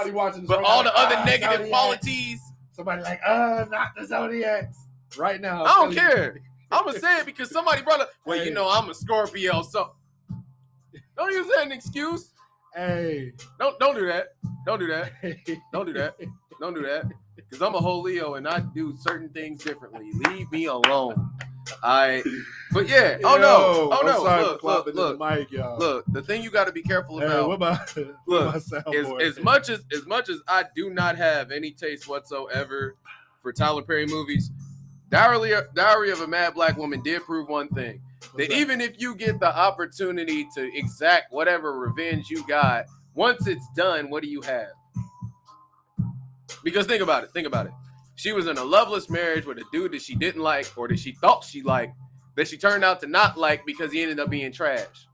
but all the other negative Zodiac qualities. Somebody like, not the Zodiacs. Right now. I don't care. I'm gonna say it because somebody brought up, I'm a Scorpio, so don't use that as an excuse. Hey. Don't do that. Don't do that. Don't do that. Don't do that. Because I'm a whole Leo and I do certain things differently. Leave me alone. But yeah. Look, the thing you got to be careful about. As much as I do not have any taste whatsoever for Tyler Perry movies, Diary of a Mad Black Woman did prove one thing. That even if you get the opportunity to exact whatever revenge you got, once it's done, what do you have? Because think about it. She was in a loveless marriage with a dude that she didn't like or that she thought she liked, that she turned out to not like because he ended up being trash.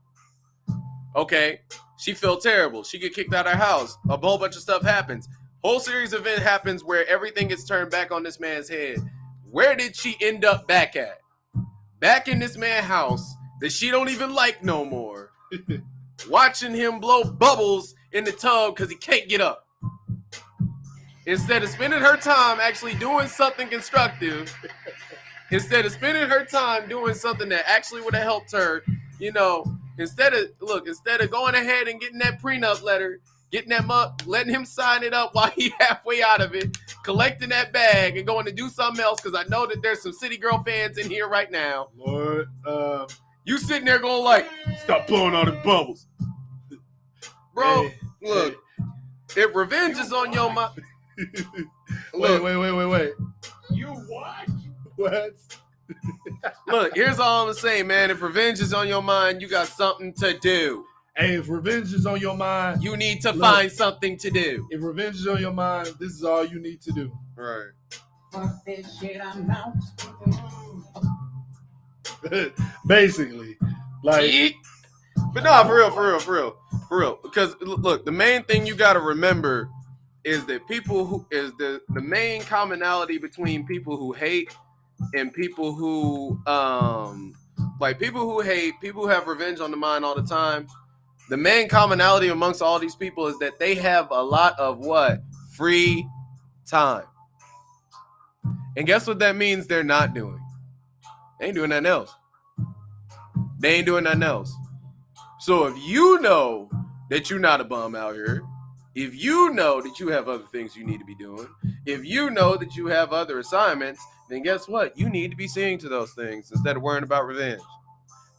Okay, she felt terrible. She get kicked out of her house. A whole bunch of stuff happens. Whole series of events happens where everything gets turned back on this man's head. Where did she end up back at? Back in this man's house that she don't even like no more. Watching him blow bubbles in the tub because he can't get up. Instead of spending her time actually doing something constructive, instead of spending her time doing something that actually would have helped her, you know, instead of going ahead and getting that prenup letter, getting that letting him sign it up while he halfway out of it, collecting that bag and going to do something else, because I know that there's some City Girl fans in here right now. Lord, you sitting there going like, stop blowing all the bubbles. Bro, hey, look, if revenge is on your mind. Wait. You what? What? Look, here's all I'm saying, man. If revenge is on your mind, you got something to do. Hey, if revenge is on your mind, you need to find something to do. If revenge is on your mind, this is all you need to do. Right. Fuck this shit, I'm out. Basically, like. But no, for real. Because look, the main thing you got to remember is that people who is the main commonality between people who hate and people who people who have revenge on the mind all the time. The main commonality amongst all these people is that they have a lot of what? Free time. And guess what that means they're not doing? They ain't doing nothing else. So if you know that you're not a bum out here, if you know that you have other things you need to be doing, if you know that you have other assignments, then guess what? You need to be seeing to those things instead of worrying about revenge.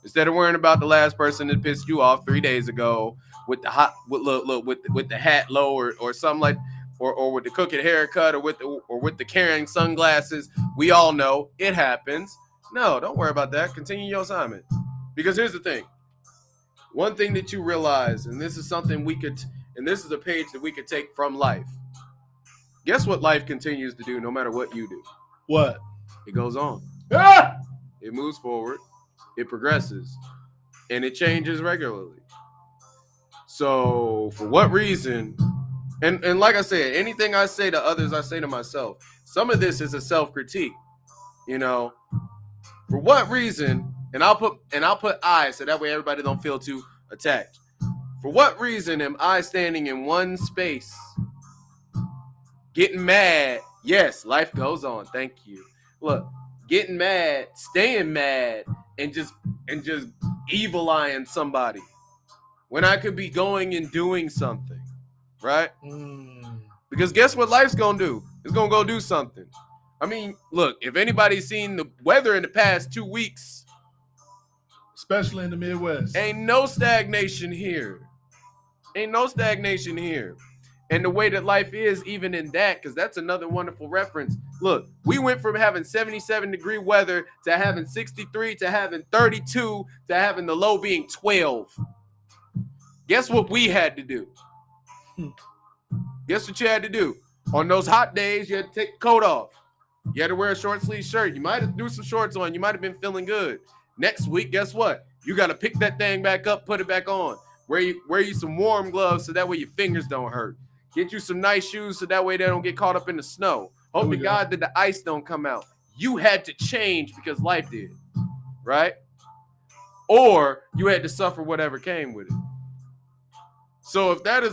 Instead of worrying about the last person that pissed you off 3 days ago with the with the hat low or something like, or with the crooked haircut or with the carrying sunglasses. We all know it happens. No, don't worry about that. Continue your assignment. Because here's the thing. One thing that you realize, and this is something and this is a page that we could take from life. Guess what life continues to do no matter what you do? What? It goes on. Ah! It moves forward. It progresses. And it changes regularly. So for what reason, and like I said, anything I say to others, I say to myself. Some of this is a self-critique. You know, for what reason, and I'll put I so that way everybody don't feel too attacked. For what reason am I standing in one space, getting mad? Yes, life goes on. Thank you. Look, getting mad, staying mad, and just evil-eyeing somebody when I could be going and doing something, right? Because guess what life's gonna do? It's gonna go do something. I mean, look, if anybody's seen the weather in the past 2 weeks, especially in the Midwest, ain't no stagnation here. And the way that life is, even in that, because that's another wonderful reference. Look, we went from having 77-degree weather to having 63 to having 32 to having the low being 12. Guess what we had to do? Guess what you had to do? On those hot days, you had to take the coat off. You had to wear a short sleeve shirt. You might have threw some shorts on. You might have been feeling good. Next week, guess what? You got to pick that thing back up, put it back on. Wear you some warm gloves so that way your fingers don't hurt. Get you some nice shoes so that way they don't get caught up in the snow. Hope to God that the ice don't come out. You had to change because life did, right? Or you had to suffer whatever came with it. So if that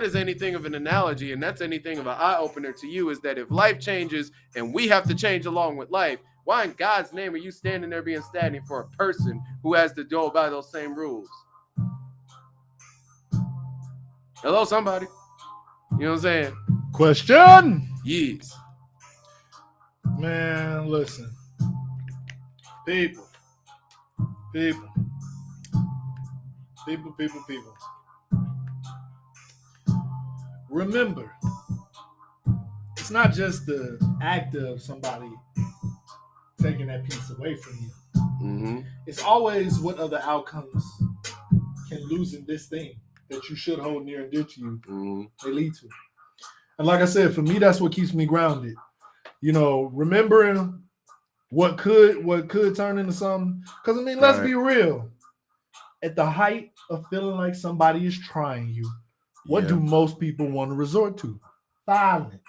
is anything of an analogy, and that's anything of an eye-opener to you, is that if life changes and we have to change along with life, why in God's name are you standing there being stagnant for a person who has to go by those same rules? Hello, somebody. You know what I'm saying? Question. Yes. Man, listen. People. Remember, it's not just the act of somebody taking that piece away from you. Mm-hmm. It's always what other outcomes can losing this thing that you should hold near and dear to you they lead to. And like I said, for me, that's what keeps me grounded. remembering what could turn into something. Because I mean, let's be real. At the height of feeling like somebody is trying you, what do most people want to resort to? Violence.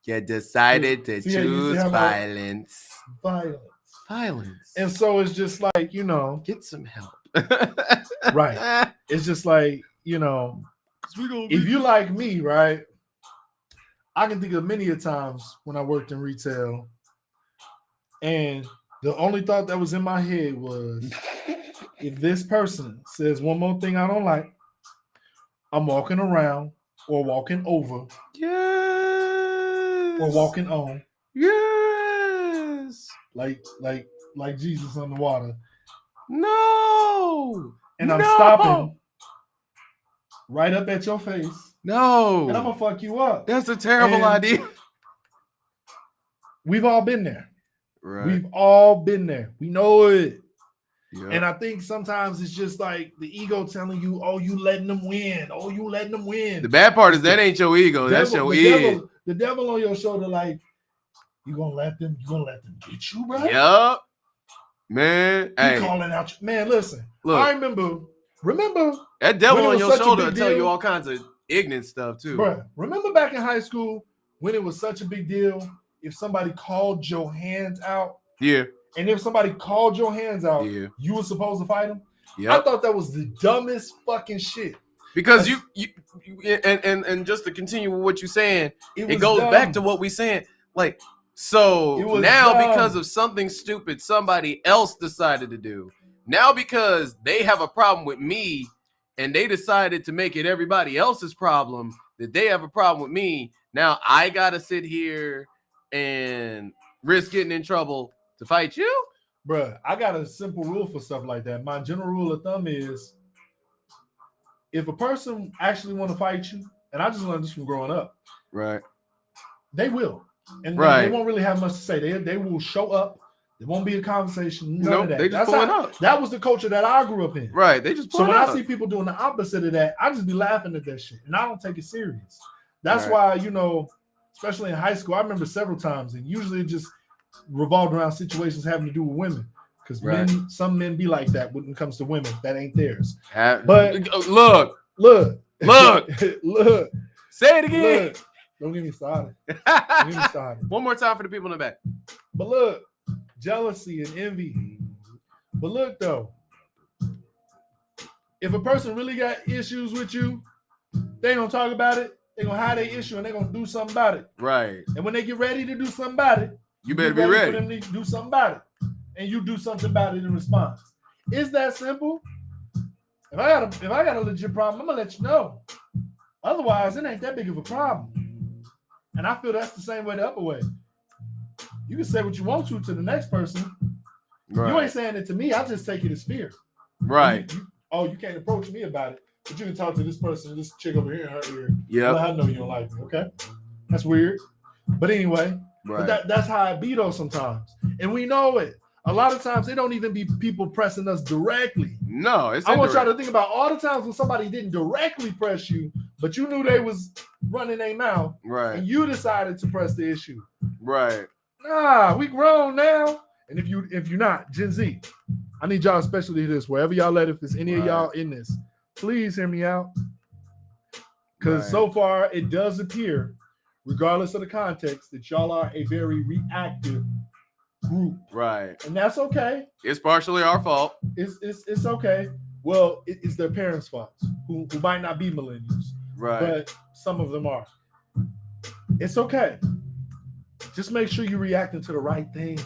You decided to See how you choose see how violence. Violence. And so it's just like, get some help. Right. It's just like, if you like me, right, I can think of many a times when I worked in retail, and the only thought that was in my head was, if this person says one more thing I don't like, I'm walking around or walking over. Yes. Or walking on. Yes. Like Jesus on the water. No. And I'm stopping right up at your face. No. And I'm gonna fuck you up. That's a terrible idea. We've all been there. Right. We've all been there. We know it. Yep. And I think sometimes it's just like the ego telling you, oh, you letting them win. Oh, you letting them win. The bad part is that ain't your ego. That's your id. The devil on your shoulder, like, you gonna let them get you, bro? Yup. Man. He calling out you. Man, listen. Look, I remember that devil on your shoulder will tell you all kinds of ignorant stuff too. Bro, remember back in high school when it was such a big deal if somebody called your hands out? Yeah. And if somebody called your hands out, you were supposed to fight them? Yeah. I thought that was the dumbest fucking shit. Because you and just to continue with what you're saying, it goes back to what we saying. Like, so now because of something stupid somebody else decided to do, now because they have a problem with me and they decided to make it everybody else's problem that they have a problem with me, now I gotta sit here and risk getting in trouble to fight you? Bruh, I got a simple rule for stuff like that. My general rule of thumb is, if a person actually want to fight you, and I just learned this from growing up, right? They will, and they won't really have much to say. They will show up. There won't be a conversation. None of that. They just pulling up. That was the culture that I grew up in. Right? They just pulling up. So when I see people doing the opposite of that, I just be laughing at that shit, and I don't take it serious. That's why, especially in high school, I remember several times, and usually it just revolved around situations having to do with women, because some men be like that when it comes to women. That ain't theirs. But look, say it again. Look. Don't get me started. One more time for the people in the back. But look, jealousy and envy. But look though, if a person really got issues with you, they ain't gonna talk about it. They're gonna hide their issue and they're gonna do something about it. Right. And when they get ready to do something about it, you better be ready for them to do something about it. And you do something about it in response. It's that simple. If I got a legit problem, I'm gonna let you know. Otherwise, it ain't that big of a problem. And I feel that's the same way the other way. You can say what you want to the next person. Right. You ain't saying it to me. I just take it as fear. Right. You can't approach me about it, but you can talk to this person, this chick over here in her ear. Yeah. I know you don't like me. Okay, that's weird. But anyway, that's how I be though sometimes, and we know it. A lot of times, they don't even be people pressing us directly. No, it's. I want y'all to think about all the times when somebody didn't directly press you, but you knew they was running their mouth, right? And you decided to press the issue, right? Nah, we grown now. And if you're not Gen Z, I need y'all especially this. Wherever y'all at, if there's any of y'all in this, please hear me out. Because so far it does appear, regardless of the context, that y'all are a very reactive group. Right. And that's okay. It's partially our fault. It's okay. Well, it's their parents' fault, who might not be millennials. Right. But some of them are. It's okay. Just make sure you're reacting to the right things.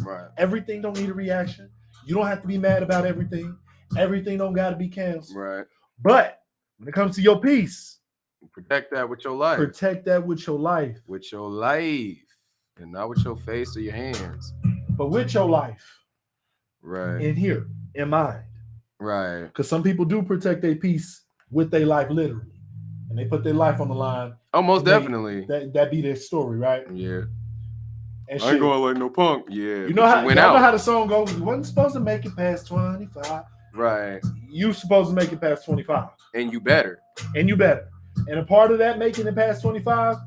Right. Everything don't need a reaction. You don't have to be mad about everything. Everything don't got to be canceled. Right. But when it comes to your peace, protect that with your life. Protect that with your life. With your life. And not with your face or your hands. But with your life. Right. In here, in mind. Right. Because some people do protect their peace with their life literally. And they put their life on the line. Oh, most definitely. That be their story, right? Yeah. And I ain't going like no punk. Yeah. You know how the song goes? You wasn't supposed to make it past 25. Right. You supposed to make it past 25. And you better. And a part of that making it past 25,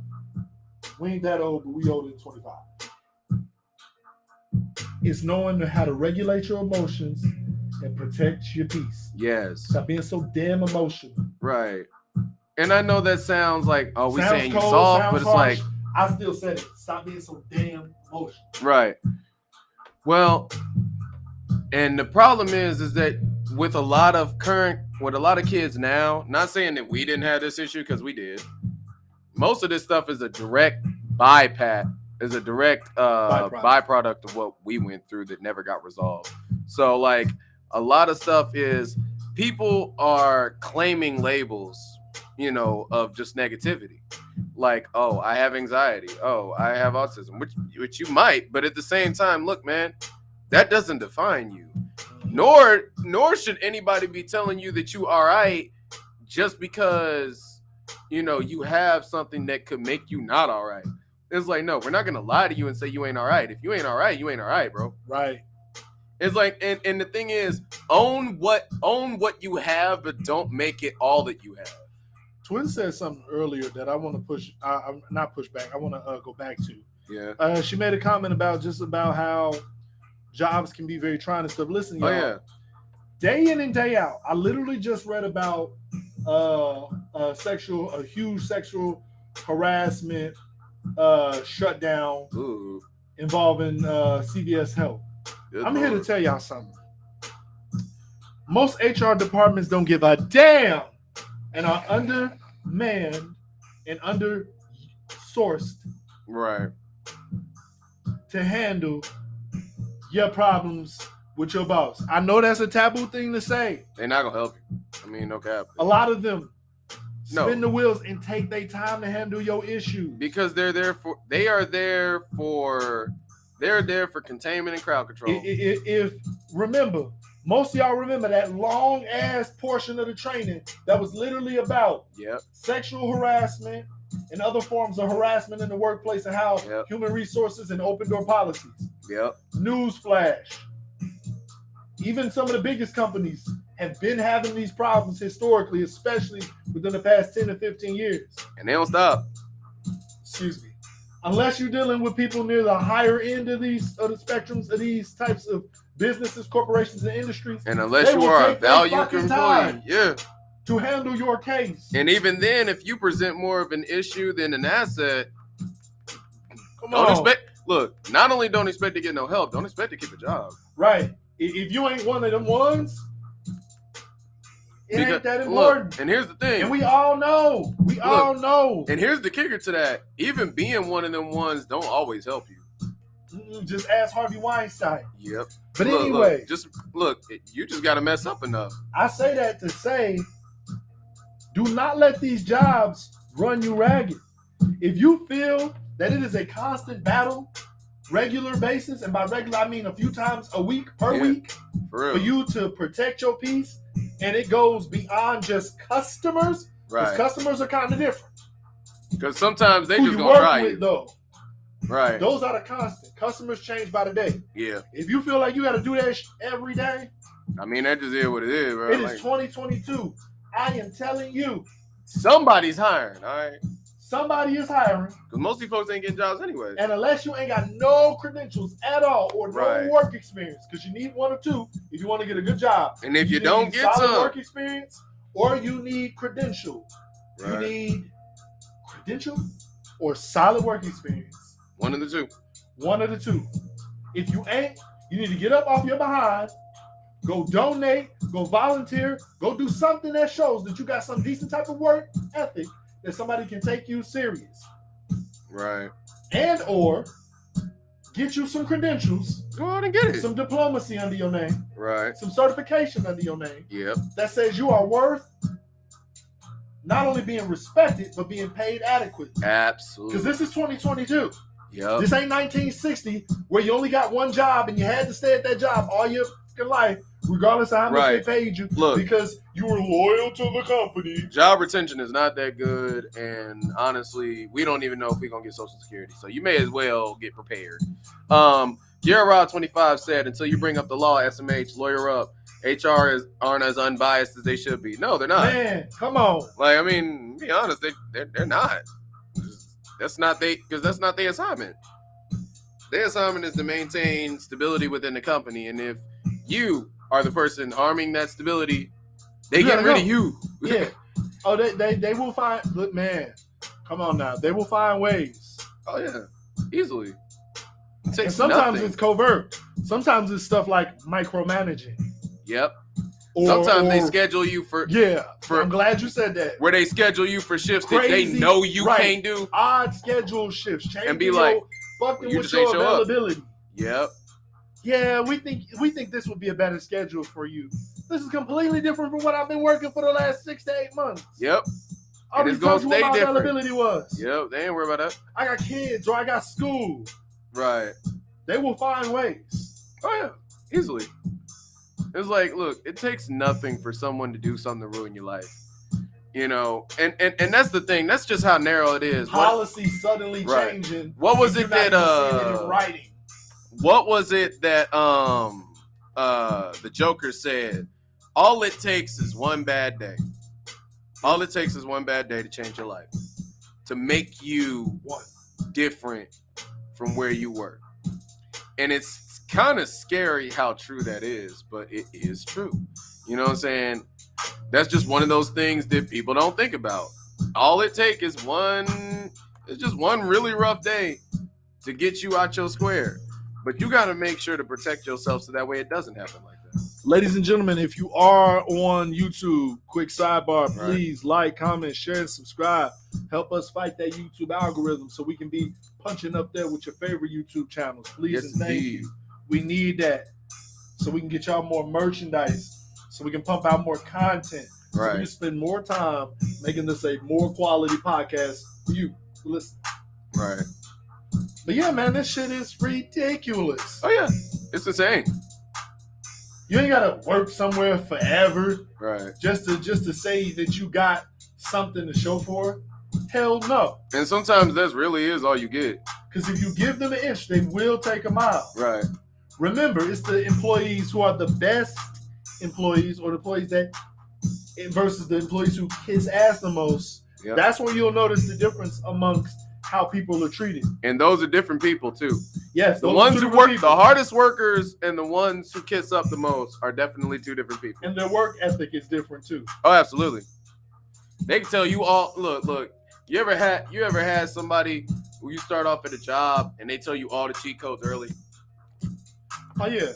We ain't that old, but we older than 25. It's knowing how to regulate your emotions and protect your peace. Yes. Stop being so damn emotional. Right. And I know that sounds like, oh, we Sounds saying you cold, soft, sounds but it's harsh. like, I still said it. Stop being so damn emotional. right. Well, and the problem is that with a lot of kids now, not saying that we didn't have this issue, because we did. Most of this stuff is a direct byproduct of what we went through that never got resolved. So like a lot of stuff is people are claiming labels, of just negativity. Like, oh, I have anxiety. Oh, I have autism, which you might, but at the same time, look, man, that doesn't define you. Nor should anybody be telling you that you all right just because you have something that could make you not all right. It's like, no, we're not gonna lie to you and say you ain't all right. If you ain't all right, you ain't all right, bro. Right. It's like, and the thing is, own what you have, but don't make it all that you have. Twin said something earlier that I want to push. I'm not push back. I want to go back to. Yeah. She made a comment about how jobs can be very trying and stuff. Listen, y'all. Oh yeah. Day in and day out, I literally just read about a huge sexual harassment shutdown involving CVS Health. Good I'm Lord. here to tell y'all something. Most HR departments don't give a damn and are undermanned and undersourced Right. to handle your problems with your boss. I know that's a taboo thing to say. They're not gonna help you. I mean, no cap. A lot of them No. spin the wheels and take their time to handle your issues. Because they are there for containment and crowd control. If remember, most of y'all remember that long ass portion of the training that was literally about sexual harassment and other forms of harassment in the workplace and how human resources and open door policies. Yep. Newsflash. Even some of the biggest companies have been having these problems historically, especially within the past 10 to 15 years. And they don't stop. Excuse me. Unless you're dealing with people near the higher end of the spectrums of these types of businesses, corporations, and industries. And unless you are a value employee, to handle your case. And even then, if you present more of an issue than an asset, not only don't expect to get no help, don't expect to keep a job. Right. If you ain't one of them ones, it ain't that important. Look, and here's the thing. And we all know. All know. And here's the kicker to that. Even being one of them ones don't always help you. Just ask Harvey Weinstein. Yep. But anyway. You just got to mess up enough. I say that to say, do not let these jobs run you ragged. If you feel that it is a constant battle, regular basis, and by regular I mean a few times a week, per week, for you to protect your peace, and it goes beyond just customers, because customers are kind of different. Because sometimes they just gonna try you. Though. Right. Those are the constant. Customers change by the day. Yeah. If you feel like you got to do that every day, I mean, that just is what it is, bro. It is 2022. I am telling you, somebody's hiring. All right. Somebody is hiring. Because most of these folks ain't getting jobs anyway. And unless you ain't got no credentials at all or no work experience, because you need one or two if you want to get a good job. And if you don't get solid some work experience, or you need credential. You need credential or solid work experience. One of the two. One of the two. If you ain't, you need to get up off your behind, go donate, go volunteer, go do something that shows that you got some decent type of work ethic that somebody can take you serious. Right. And or get you some credentials. Go out and get it. Some diplomacy under your name. Right. Some certification under your name. Yep. That says you are worth not only being respected, but being paid adequately. Absolutely. Because this is 2022. Yep. This ain't 1960 where you only got one job and you had to stay at that job all your life, regardless of how much they paid you. Look, because you were loyal to the company. Job retention is not that good, and honestly, we don't even know if we're gonna get Social Security. So you may as well get prepared. Garrett Rod 25 said, until you bring up the law, SMH, lawyer up. HR aren't as unbiased as they should be. No, they're not. Man, come on. Like, I mean, be honest, they're not. That's not because that's not their assignment. Their assignment is to maintain stability within the company, and if you are the person harming that stability, they You get gotta rid go. of you. Yeah. Oh, they will find. Look, man, come on now. They will find ways. Oh yeah, easily. It And takes sometimes nothing. it's covert. Sometimes it's stuff like micromanaging. Yep. Or, Sometimes they or- schedule you for Yeah. for- I'm glad you said that. where they schedule you for shifts that they Crazy, know you right. can't do. Odd schedule shifts. Changing And be like, fucking you with just ain't your show up. availability. Yep. Yeah, we think this would be a better schedule for you. This is completely different from what I've been working for the last 6 to 8 months. Yep. I'll And be it's gonna telling you what stay my different. availability was. Yep. They ain't worried about that. I got kids or I got school. Right. They will find ways. Oh yeah. Easily. It's like, look, it takes nothing for someone to do something to ruin your life. You know, and that's the thing. That's just how narrow it is. Policy suddenly Right. changing. What was You're it not that even seeing it in writing. what was it that the Joker said? All it takes is one bad day. All it takes is one bad day to change your life. To make you different from where you were. And it's kind of scary how true that is, but it is true. You know what I'm saying? That's just one of those things that people don't think about. All it takes is just one really rough day to get you out your square. But you got to make sure to protect yourself so that way it doesn't happen like that. Ladies and gentlemen, if you are on YouTube, quick sidebar, Right. please like, comment, share, and subscribe. Help us fight that YouTube algorithm so we can be punching up there with your favorite YouTube channels. Please Yes, and thank indeed. you. We need that so we can get y'all more merchandise, so we can pump out more content, so we Right. can spend more time making this a more quality podcast for you to listen. Right. But yeah, man, this shit is ridiculous. Oh yeah. It's insane. You ain't gotta work somewhere forever Right. just to say that you got something to show for it. Hell no. And sometimes that really is all you get. Because if you give them an inch, they will take a mile. Right. Remember, it's the employees who are the best employees, or the employees that versus the employees who kiss ass the most. Yep. That's where you'll notice the difference amongst how people are treated. And those are different people too. Yes, The those ones are who two work, people. the hardest workers, and the ones who kiss up the most are definitely two different people. And their work ethic is different too. Oh, absolutely. They can tell you all. Look. You ever had somebody who you start off at a job and they tell you all the cheat codes early? Oh yeah.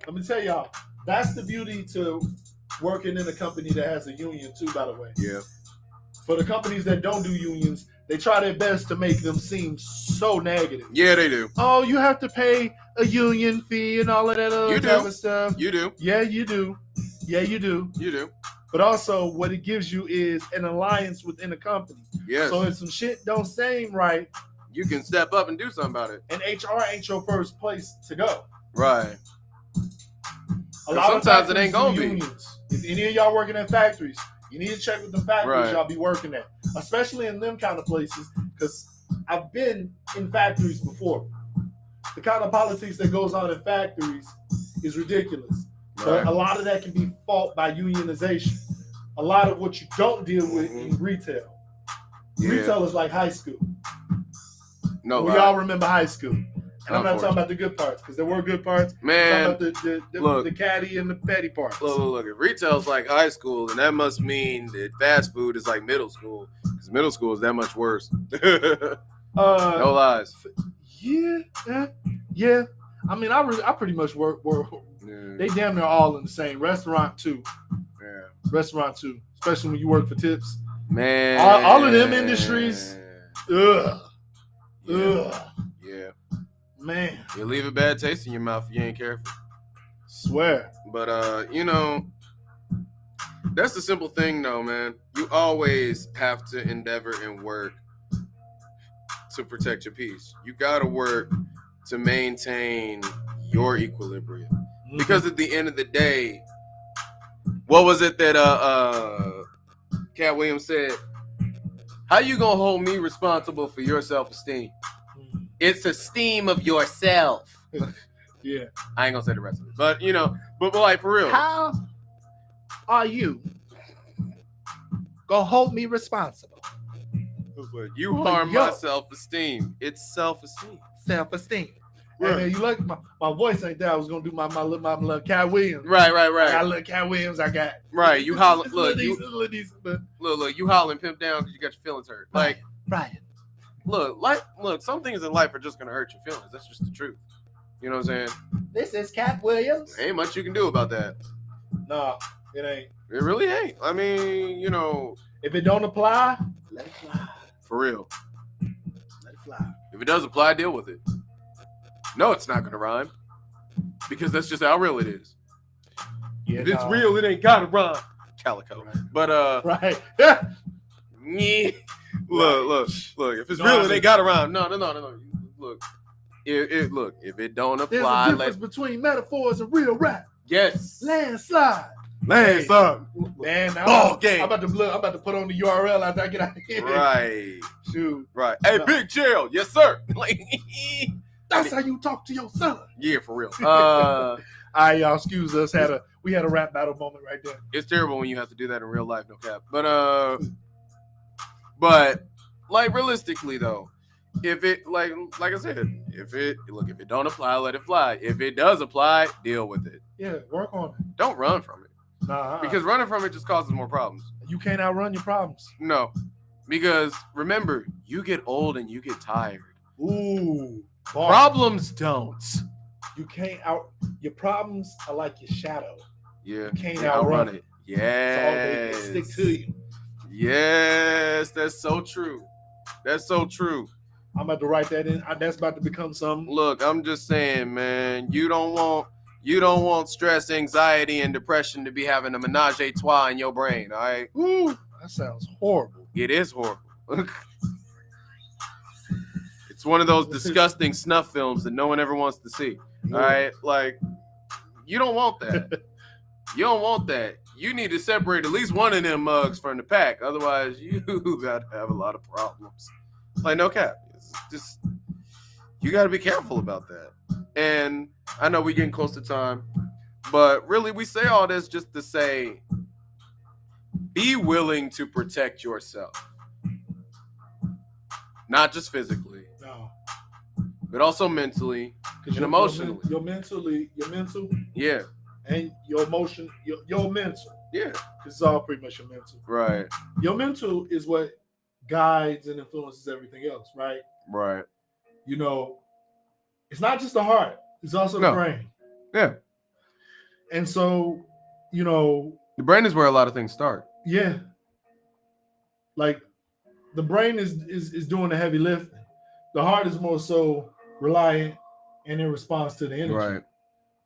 Let me tell y'all, that's the beauty to working in a company that has a union too, by the way. Yeah. For the companies that don't do unions, they try their best to make them seem so negative. Yeah, they do. Oh, you have to pay a union fee and all of that other You do. type of stuff. You do. Yeah, you do. Yeah, you do. You do. But also, what it gives you is an alliance within a company. Yes. So if some shit don't seem right, You can step up and do something about it. and HR ain't your first place to go. Right. A lot of sometimes it factories ain't gonna do be. unions. If any of y'all working at factories, you need to check with the factories Right. y'all be working at, especially in them kind of places, because I've been in factories before. The kind of politics that goes on in factories is ridiculous. But Right. a lot of that can be fought by unionization. A lot of what you don't deal with in retail. Yeah. Retail is like high school. No. We lie. all remember high school. And I'm not talking about the good parts, because there were good parts. Man. I'm talking about look. the caddy and the petty parts. Look. If retail's like high school, and that must mean that fast food is like middle school, because middle school is that much worse. No lies. Yeah. I mean, I pretty much work. Yeah. They damn near all in the same restaurant too. Especially when you work for tips. Man. All of them industries. Ugh. Yeah. Man. You leave a bad taste in your mouth if you ain't careful. Swear. But that's the simple thing though, man. You always have to endeavor and work to protect your peace. You gotta work to maintain your equilibrium. Because at the end of the day, what was it that Cat Williams said? How you gonna hold me responsible for your self-esteem? It's esteem of yourself. Yeah. I ain't gonna say the rest of it, but but like for real. How are you gonna hold me responsible was like, you harm Yo. my self-esteem. It's self-esteem. Self-esteem. Right. And then you look, my voice ain't there. I was gonna do my little Cat Williams. Right. I got little Cat Williams. I got Right. You holler. Look, it's a little decent, but look. You hollering pimp down because you got your feelings hurt. Like, right. look. Some things in life are just gonna hurt your feelings. That's just the truth. You know what I'm saying? This is Cat Williams. Ain't much you can do about that. No, it ain't. It really ain't. I mean, you know, If it don't apply, let it fly. for real. Let it fly. If it does apply, deal with it. No, it's not gonna rhyme because that's just how real it is. Yeah, If it's real, it ain't gotta rhyme. Calico. Right. But right. Yeah. yeah. Look. If it's No, real, I it mean- ain't gotta rhyme. No. Look. Look. If it don't There's a apply, difference between metaphors and real rap. yes. Landslide. Lands up. Man, Ball game. I'm about to put on the URL after I get out of here. Right. Shoot. Right. Hey, No. Big Jail. Yes, sir. Like, That's how you talk to your son. yeah, for real. All right, y'all. Excuse us. We had a rap battle moment right there. It's terrible when you have to do that in real life, no cap. But like realistically though, if it like I said, if it don't apply, let it fly. If it does apply, deal with it. Yeah, work on it. Don't run from it. Nah, Because running from it just causes more problems. you can't outrun your problems. No. Because remember, you get old and you get tired. Ooh, bar. Problems don't. You can't out. Your problems are like your shadow. Yeah. You can't yeah, outrun it. So Yes. they stick to you. Yes, that's so true. That's so true. I'm about to write that in. That's about to become something. Look, I'm just saying, man, you don't want stress, anxiety, and depression to be having a menage a trois in your brain, all right? Ooh, that sounds horrible. It is horrible. It's one of those disgusting snuff films that no one ever wants to see. All right? Like, you don't want that. You don't want that. You need to separate at least one of them mugs from the pack. Otherwise, you got to have a lot of problems. Like, no cap. It's just, you got to be careful about that. And I know we're getting close to time, but really we say all this just to say, be willing to protect yourself. Not just physically, No, but also mentally and emotionally. Your mental, Yeah, and your emotion, your mental. yeah, It's all pretty much your mental. right, Your mental is what guides and influences everything else, right? right. You know, it's not just the heart; it's also the No. brain. Yeah, And so, you know, the brain is where a lot of things start. yeah, like the brain is doing the heavy lifting. The heart is more so reliant and in response to the energy. Right.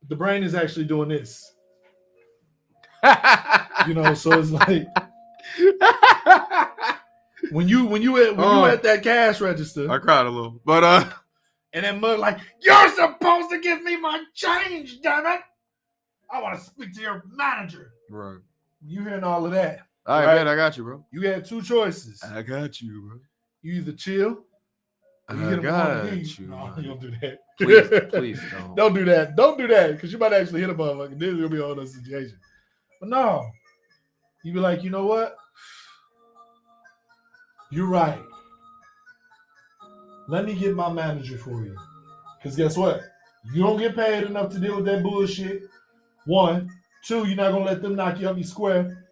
The brain is actually doing this, you know. So it's like when you at that cash register, I cried a little, but and that mug like, you're supposed to give me my change, damn it! I want to speak to your manager. right. You hearing all of that? All right, Right. man, I got you, bro. You had two choices. I got you, bro. You either chill. Or you I hit him on the got knee. you. No, you don't do that. Please don't. Don't do that. Don't do that, because you might actually hit a motherfucker. This is gonna be a whole other situation. But no, you be like, you know what? You're right. Let me get my manager for you. Because guess what? You don't get paid enough to deal with that bullshit. 1, 2, you're not gonna let them knock you off your square.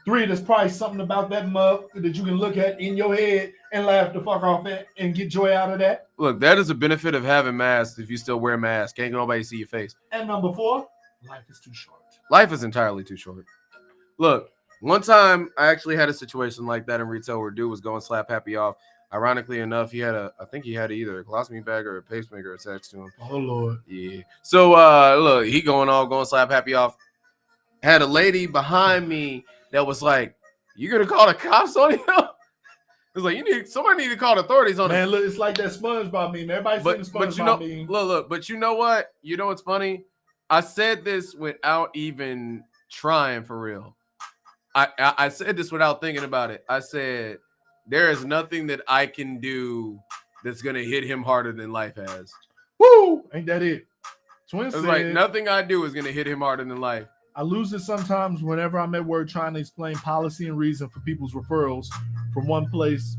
3, there's probably something about that mug that you can look at in your head and laugh the fuck off at and get joy out of that. Look, that is a benefit of having masks. If you still wear masks, can't nobody see your face. And number 4, life is too short. Life is entirely too short. Look, one time I actually had a situation like that in retail where dude was going slap happy off. Ironically enough, I think he had either a colostomy bag or a pacemaker attached to him. Oh Lord. Yeah. So look, he going slap happy off. Had a lady behind me that was like, "You gonna call the cops on him?" It was like, somebody need to call the authorities on him. Man, look, it's like that SpongeBob meme. Everybody's seen the But SpongeBob meme. look, but you know what? You know what's funny? I said this without even trying for real. I said this without thinking about it. I said, there is nothing that I can do that's gonna hit him harder than life has. Woo! Ain't that it? Twin It's said, like nothing I do is gonna hit him harder than life. I lose it sometimes whenever I'm at work trying to explain policy and reason for people's referrals from one place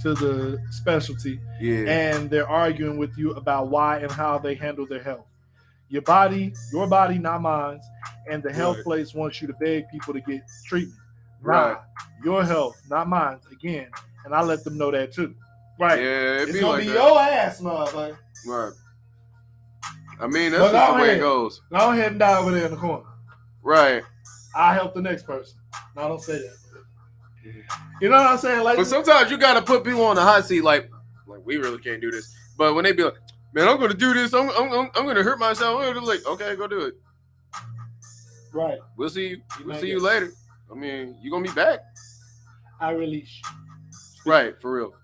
to the specialty, Yeah. and they're arguing with you about why and how they handle their health. Your body, not mine, and the health Right. place wants you to beg people to get treatment. Right. Your health, not mine. Again, and I let them know that too. Right. Yeah, it'd It's be gonna like be that. your ass, motherfucker. Right. I mean, that's But just go the way ahead. it goes. Go ahead and die over there in the corner. Right. I'll help the next person. No, don't say that. You know what I'm saying? Like, But sometimes you gotta put people on the hot seat, like we really can't do this. But when they be like, man, I'm gonna do this, I'm gonna hurt myself. I'm gonna like, okay, go do it. right. We'll see you. We'll might see you get- later. I mean, you gonna be back. I release. Right, for real.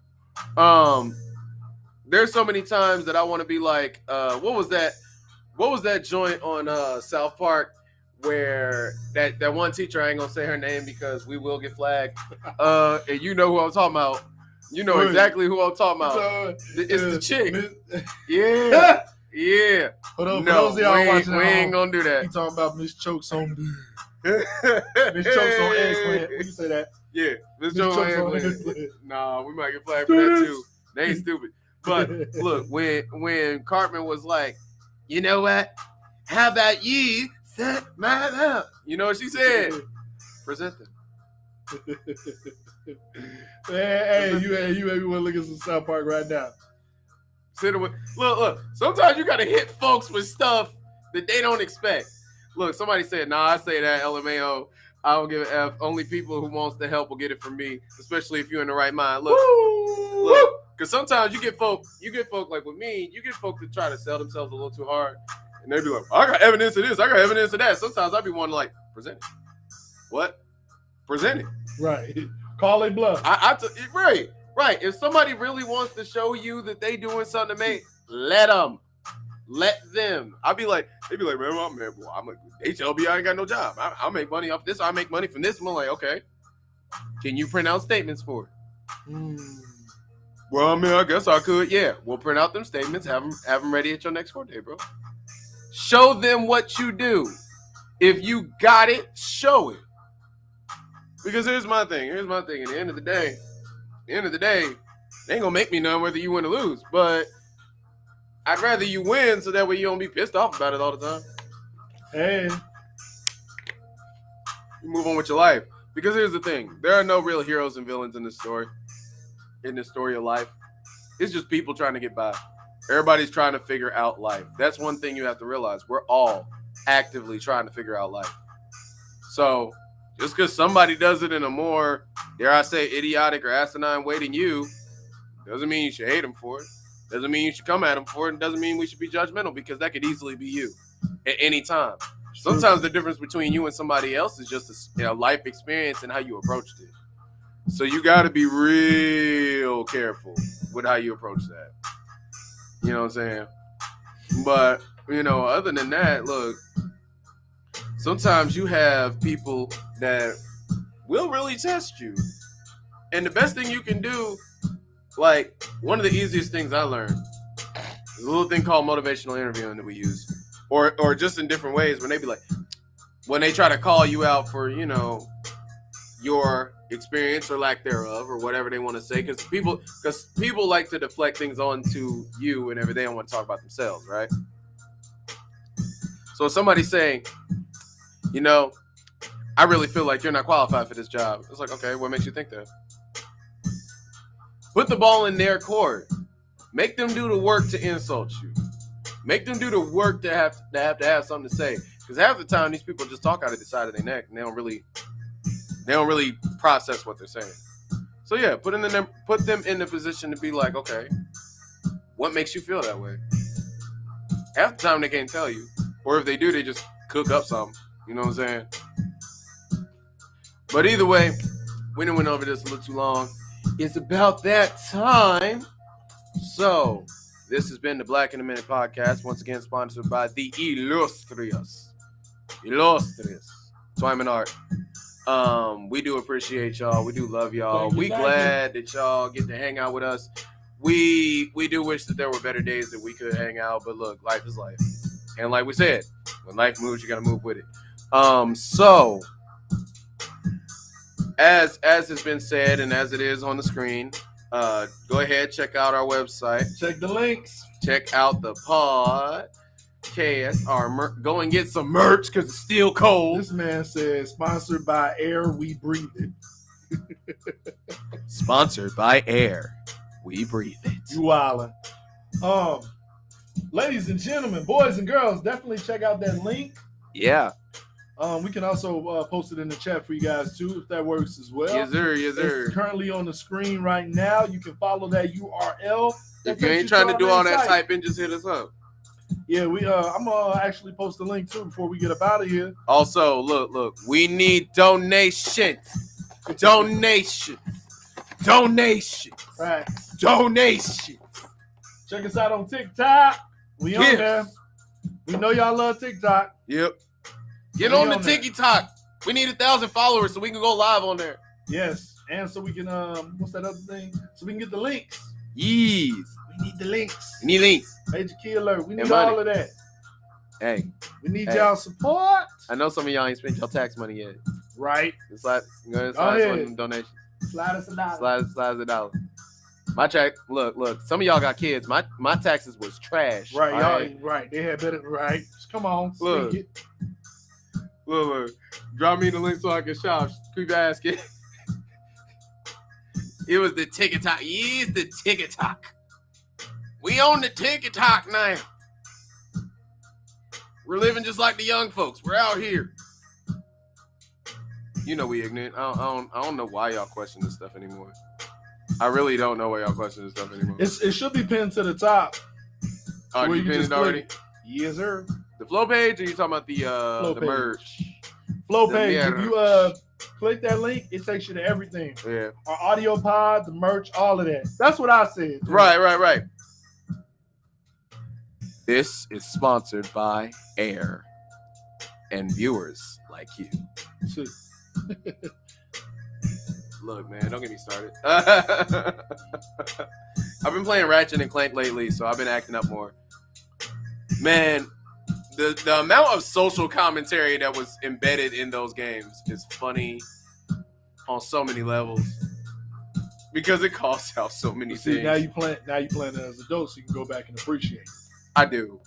There's so many times that I want to be like, what was that joint on South Park where that one teacher, I ain't gonna say her name because we will get flagged. And you know who I'm talking about. You know exactly who I'm talking about. It's the chick. Yeah. Yeah. For those No, of we y'all ain't, watching we at ain't home, gonna do that. he talking about Miss Chokes on Miss Chokes on eggplant. When you say that, Yeah, Miss Miss Chokes Chokes on on eggplant. eggplant. Nah, we might get flagged for that too. They ain't stupid. But look, when Cartman was like, you know what? How about you set mine up? You know what she said? Present them. hey, you made me want to look at some South Park right now. Sit with look. Sometimes you gotta hit folks with stuff that they don't expect. Look, somebody said, "Nah, I say that LMAO. I don't give a f. Only people who wants the help will get it from me, especially if you're in the right mind." Look, because sometimes you get folk like with me, you get folk that try to sell themselves a little too hard, and they be like, "I got evidence of this. I got evidence of that." Sometimes I be wanting to like present it. What? Present it. Right. Call it bluff. Right. If somebody really wants to show you that they doing something to make, let them. They be like, man, they tell me I ain't got no job. I make money off this. I make money from this. I'm like, okay. Can you print out statements for it? Well, I mean, I guess I could. Yeah, we'll print out them statements. Have them ready at your next 4 day, bro. Show them what you do. If you got it, show it. Because here's my thing. At the end of the day, they ain't gonna make me none whether you win or lose. But I'd rather you win so that way you don't be pissed off about it all the time. Hey. You move on with your life. Because here's the thing. There are no real heroes and villains in this story. In this story of life. It's just people trying to get by. Everybody's trying to figure out life. That's one thing you have to realize. We're all actively trying to figure out life. So just because somebody does it in a more, dare I say, idiotic or asinine way than you, doesn't mean you should hate them for it. Doesn't mean you should come at them for it. And doesn't mean we should be judgmental because that could easily be you at any time. Sometimes the difference between you and somebody else is just a life experience and how you approached it. So you got to be real careful with how you approach that. You know what I'm saying? But, other than that, look, sometimes you have people that will really test you. And the best thing you can do, like, one of the easiest things I learned is a little thing called motivational interviewing that we use. Or just in different ways when they be like, when they try to call you out for, your experience or lack thereof or whatever they want to say. Because people like to deflect things onto you whenever they don't want to talk about themselves, right? So if somebody's saying, I really feel like you're not qualified for this job. It's like, okay, what makes you think that? Put the ball in their court. Make them do the work to insult you. Make them do the work to have something to say. Because half the time these people just talk out of the side of their neck and they don't really process what they're saying. So yeah, put them in the position to be like, okay, what makes you feel that way? Half the time they can't tell you. Or if they do, they just cook up something. You know what I'm saying? But either way, we done went over this a little too long. It's about that time. So, this has been the Black in a Minute podcast. Once again, sponsored by the Illustrious Twyman Art. We do appreciate y'all. We do love y'all. We glad that y'all get to hang out with us. We do wish that there were better days that we could hang out. But look, life is life. And like we said, when life moves, you got to move with it. So, as has been said and as it is on the screen, Go ahead, check out our website. Check the links. Check out the podcast. Go and get some merch because it's still cold. This man says, sponsored by Air, we breathe it. Sponsored by Air. We breathe it. You wildin'. Ladies and gentlemen, boys and girls, definitely check out that link. Yeah. We can also post it in the chat for you guys too, if that works as well. Yes, sir. Yes, sir. It's currently on the screen right now. You can follow that URL. If you ain't trying to do all that typing, just hit us up. Yeah, I'm gonna actually post a link too before we get up out of here. Also, look, we need donations. Donations. Right. Donations. Check us out on TikTok. We on there. We know y'all love TikTok. Yep. Get We on the on there. TikTok. We need 1,000 followers so we can go live on there. Yes. And so we can what's that other thing? So we can get the links. Yees. We need the links. We need links. Major key alert. We need And money. all of that. Hey, We need Hey. y'all support. I know some of y'all ain't spent your tax money yet. Right. Slide Go some ahead. of them donations. Slide us a dollar. Slide $1. My check. Look. Some of y'all got kids. My taxes was trash. Right, all y'all. Right. They had better. Right. Come on. Look. Speak it. Look. Drop me the link so I can shop. Keep asking. It was the TikTok. Yes, the TikTok. We own the TikTok now. We're living just like the young folks. We're out here. You know we ignorant. I don't know why y'all question this stuff anymore. I really don't know why y'all question this stuff anymore. It should be pinned to the top. Oh, where you pinned just it already? click. Yes, sir. The flow page, or you talking about the page. merch? Flow The page. If NeRo. you click that link, it takes you to everything. Yeah. Our audio pod, the merch, all of that. That's what I said. Right. This is sponsored by Air and viewers like you. Shit. Look, man, don't get me started. I've been playing Ratchet and Clank lately, so I've been acting up more. Man, the amount of social commentary that was embedded in those games is funny on so many levels because it calls out so many See, things. now you playing it as adults, so you can go back and appreciate it. I do.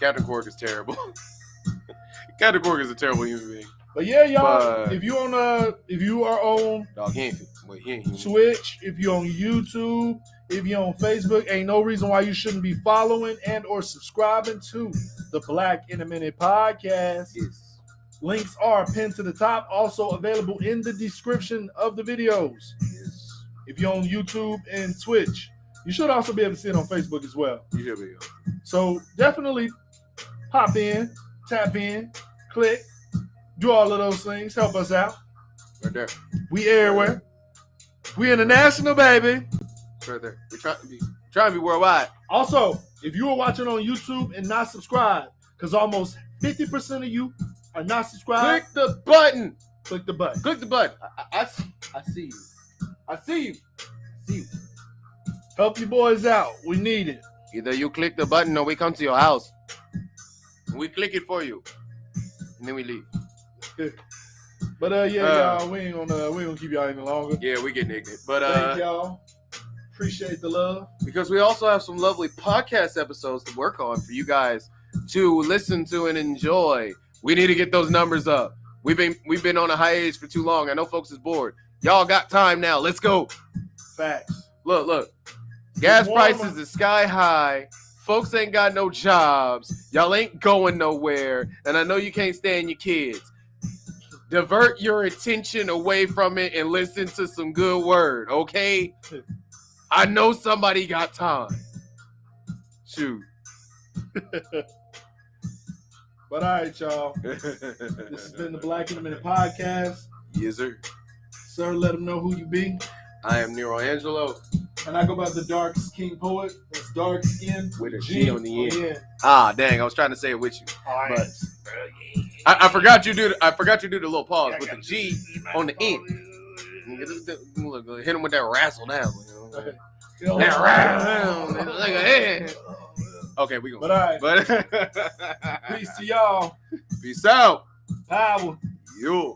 Captain Quark is terrible. Captain Quark is a terrible human being. But yeah, y'all, But- if you are on Dog, he ain't human. Twitch, if you're on YouTube, if you're on Facebook, ain't no reason why you shouldn't be following and or subscribing to the Black in a Minute podcast. Yes. Links are pinned to the top, also available in the description of the videos. Yes. If you're on YouTube and Twitch, you should also be able to see it on Facebook as well. You should be. So definitely pop in, tap in, click, do all of those things. Help us out. Right there. We everywhere. We international, baby. Right there. We're trying to be worldwide. Also, if you are watching on YouTube and not subscribed, because almost 50% of you are not subscribed, Click the button. click the button. Click the button. I see you. I see you. Help you boys out. We need it. Either you click the button or we come to your house. And we click it for you. And then we leave. But y'all, we ain't gonna keep y'all any longer. Yeah, we getting ignorant. But Thank y'all. Appreciate the love. because we also have some lovely podcast episodes to work on for you guys to listen to and enjoy. We need to get those numbers up. We've been on a hiatus for too long. I know folks is bored. Y'all got time now. Let's go. Facts. Look. Gas Warmer. prices is sky high. Folks ain't got no jobs. Y'all ain't going nowhere. And I know you can't stand your kids. Divert your attention away from it and listen to some good word, okay? I know somebody got time. Shoot. But all right, y'all. This has been the Black in a Minute podcast. Yes, sir. Sir, let them know who you be. I am NeRo AnGeLo. And I go by the DarksKing poet. It's dark skin With a G on the end. end. Ah, dang, I was trying to say it with you. All right. But I forgot you do the little pause with the G on the end. Look, hit him with that razzle down. That razzle down. Like a head. Okay, we But go. all right. But Peace to y'all. peace out. Power. Yo.